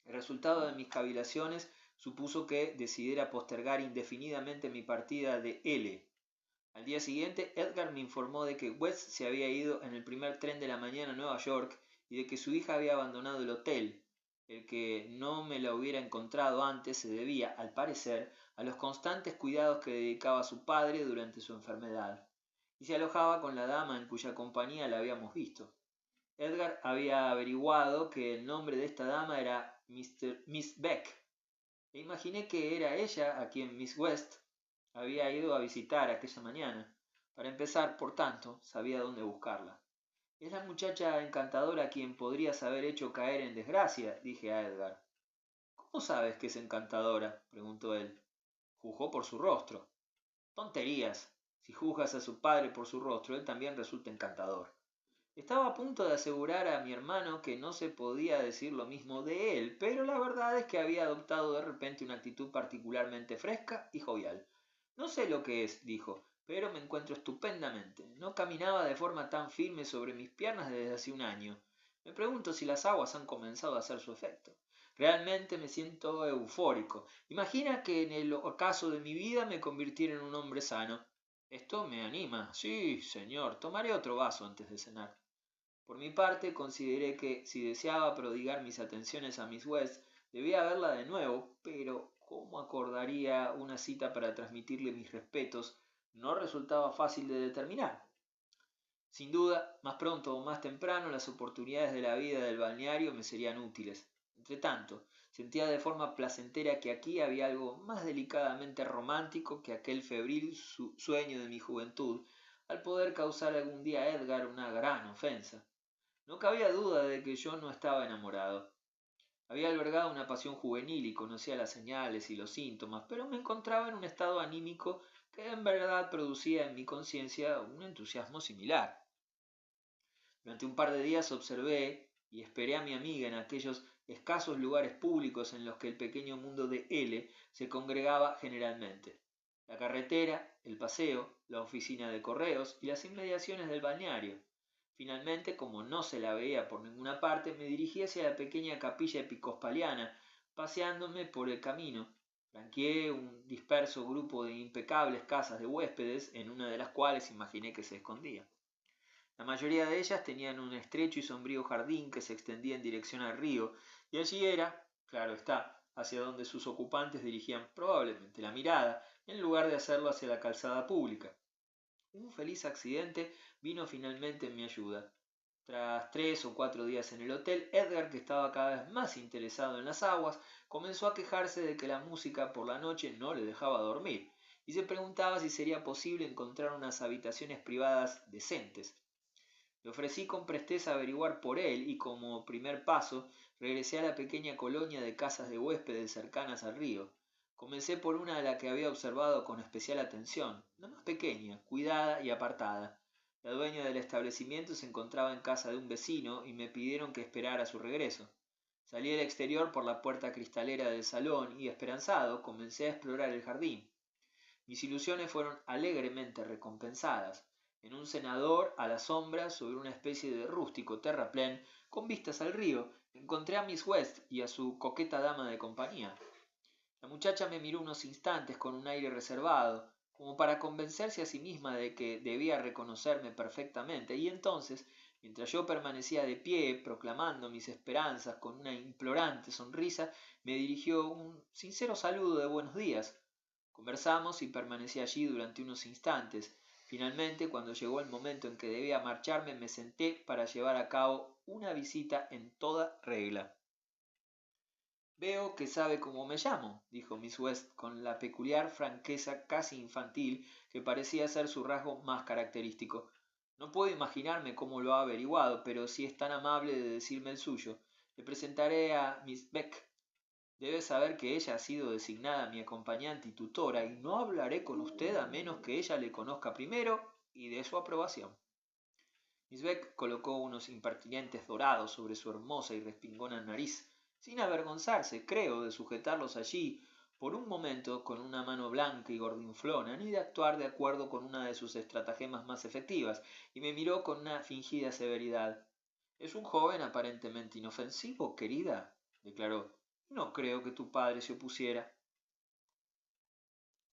El resultado de mis cavilaciones supuso que decidiera postergar indefinidamente mi partida de L. Al día siguiente, Edgar me informó de que West se había ido en el primer tren de la mañana a Nueva York y de que su hija había abandonado el hotel. El que no me la hubiera encontrado antes se debía, al parecer, a los constantes cuidados que dedicaba a su padre durante su enfermedad, y se alojaba con la dama en cuya compañía la habíamos visto. Edgar había averiguado que el nombre de esta dama era Miss Beck, e imaginé que era ella a quien Miss West había ido a visitar aquella mañana. Para empezar, por tanto, sabía dónde buscarla. Es la muchacha encantadora a quien podrías haber hecho caer en desgracia, dije a Edgar. ¿Cómo sabes que es encantadora?, preguntó él. Juzgó por su rostro. Tonterías. Si juzgas a su padre por su rostro, él también resulta encantador. Estaba a punto de asegurar a mi hermano que no se podía decir lo mismo de él, pero la verdad es que había adoptado de repente una actitud particularmente fresca y jovial. No sé lo que es, dijo, pero me encuentro estupendamente. No caminaba de forma tan firme sobre mis piernas desde hace un año. Me pregunto si las aguas han comenzado a hacer su efecto. Realmente me siento eufórico. Imagina que en el ocaso de mi vida me convirtiera en un hombre sano. Esto me anima. Sí, señor, tomaré otro vaso antes de cenar. Por mi parte, consideré que, si deseaba prodigar mis atenciones a Miss West, debía verla de nuevo, pero ¿cómo acordaría una cita para transmitirle mis respetos? No resultaba fácil de determinar. Sin duda, más pronto o más temprano, las oportunidades de la vida del balneario me serían útiles. Entretanto, sentía de forma placentera que aquí había algo más delicadamente romántico que aquel febril sueño de mi juventud, al poder causar algún día a Edgar una gran ofensa. No cabía duda de que yo no estaba enamorado. Había albergado una pasión juvenil y conocía las señales y los síntomas, pero me encontraba en un estado anímico que en verdad producía en mi conciencia un entusiasmo similar. Durante un par de días observé, y esperé a mi amiga en aquellos escasos lugares públicos en los que el pequeño mundo de L se congregaba generalmente: la carretera, el paseo, la oficina de correos y las inmediaciones del balneario. Finalmente, como no se la veía por ninguna parte, me dirigí hacia la pequeña capilla episcopaliana, paseándome por el camino. Flanqueé un disperso grupo de impecables casas de huéspedes, en una de las cuales imaginé que se escondía. La mayoría de ellas tenían un estrecho y sombrío jardín que se extendía en dirección al río, y allí era, claro está, hacia donde sus ocupantes dirigían probablemente la mirada, en lugar de hacerlo hacia la calzada pública. Un feliz accidente vino finalmente en mi ayuda. Tras 3 o 4 días en el hotel, Edgar, que estaba cada vez más interesado en las aguas, comenzó a quejarse de que la música por la noche no le dejaba dormir, y se preguntaba si sería posible encontrar unas habitaciones privadas decentes. Le ofrecí con presteza averiguar por él y, como primer paso, regresé a la pequeña colonia de casas de huéspedes cercanas al río. Comencé por una a la que había observado con especial atención, la más pequeña, cuidada y apartada. La dueña del establecimiento se encontraba en casa de un vecino y me pidieron que esperara su regreso. Salí al exterior por la puerta cristalera del salón y, esperanzado, comencé a explorar el jardín. Mis ilusiones fueron alegremente recompensadas. En un cenador a la sombra, sobre una especie de rústico terraplén con vistas al río, encontré a Miss West y a su coqueta dama de compañía. La muchacha me miró unos instantes con un aire reservado, como para convencerse a sí misma de que debía reconocerme perfectamente, y entonces, mientras yo permanecía de pie, proclamando mis esperanzas con una implorante sonrisa, me dirigió un sincero saludo de buenos días. Conversamos y permanecí allí durante unos instantes. Finalmente, cuando llegó el momento en que debía marcharme, me senté para llevar a cabo una visita en toda regla. «Veo que sabe cómo me llamo», dijo Miss West con la peculiar franqueza casi infantil que parecía ser su rasgo más característico. «No puedo imaginarme cómo lo ha averiguado, pero si es tan amable de decirme el suyo, le presentaré a Miss Beck. Debe saber que ella ha sido designada mi acompañante y tutora, y no hablaré con usted a menos que ella le conozca primero y dé su aprobación». Miss Beck colocó unos impertinentes dorados sobre su hermosa y respingona nariz, sin avergonzarse, creo, de sujetarlos allí por un momento con una mano blanca y gordinflona, ni de actuar de acuerdo con una de sus estratagemas más efectivas, y me miró con una fingida severidad. «Es un joven aparentemente inofensivo, querida», declaró. «No creo que tu padre se opusiera».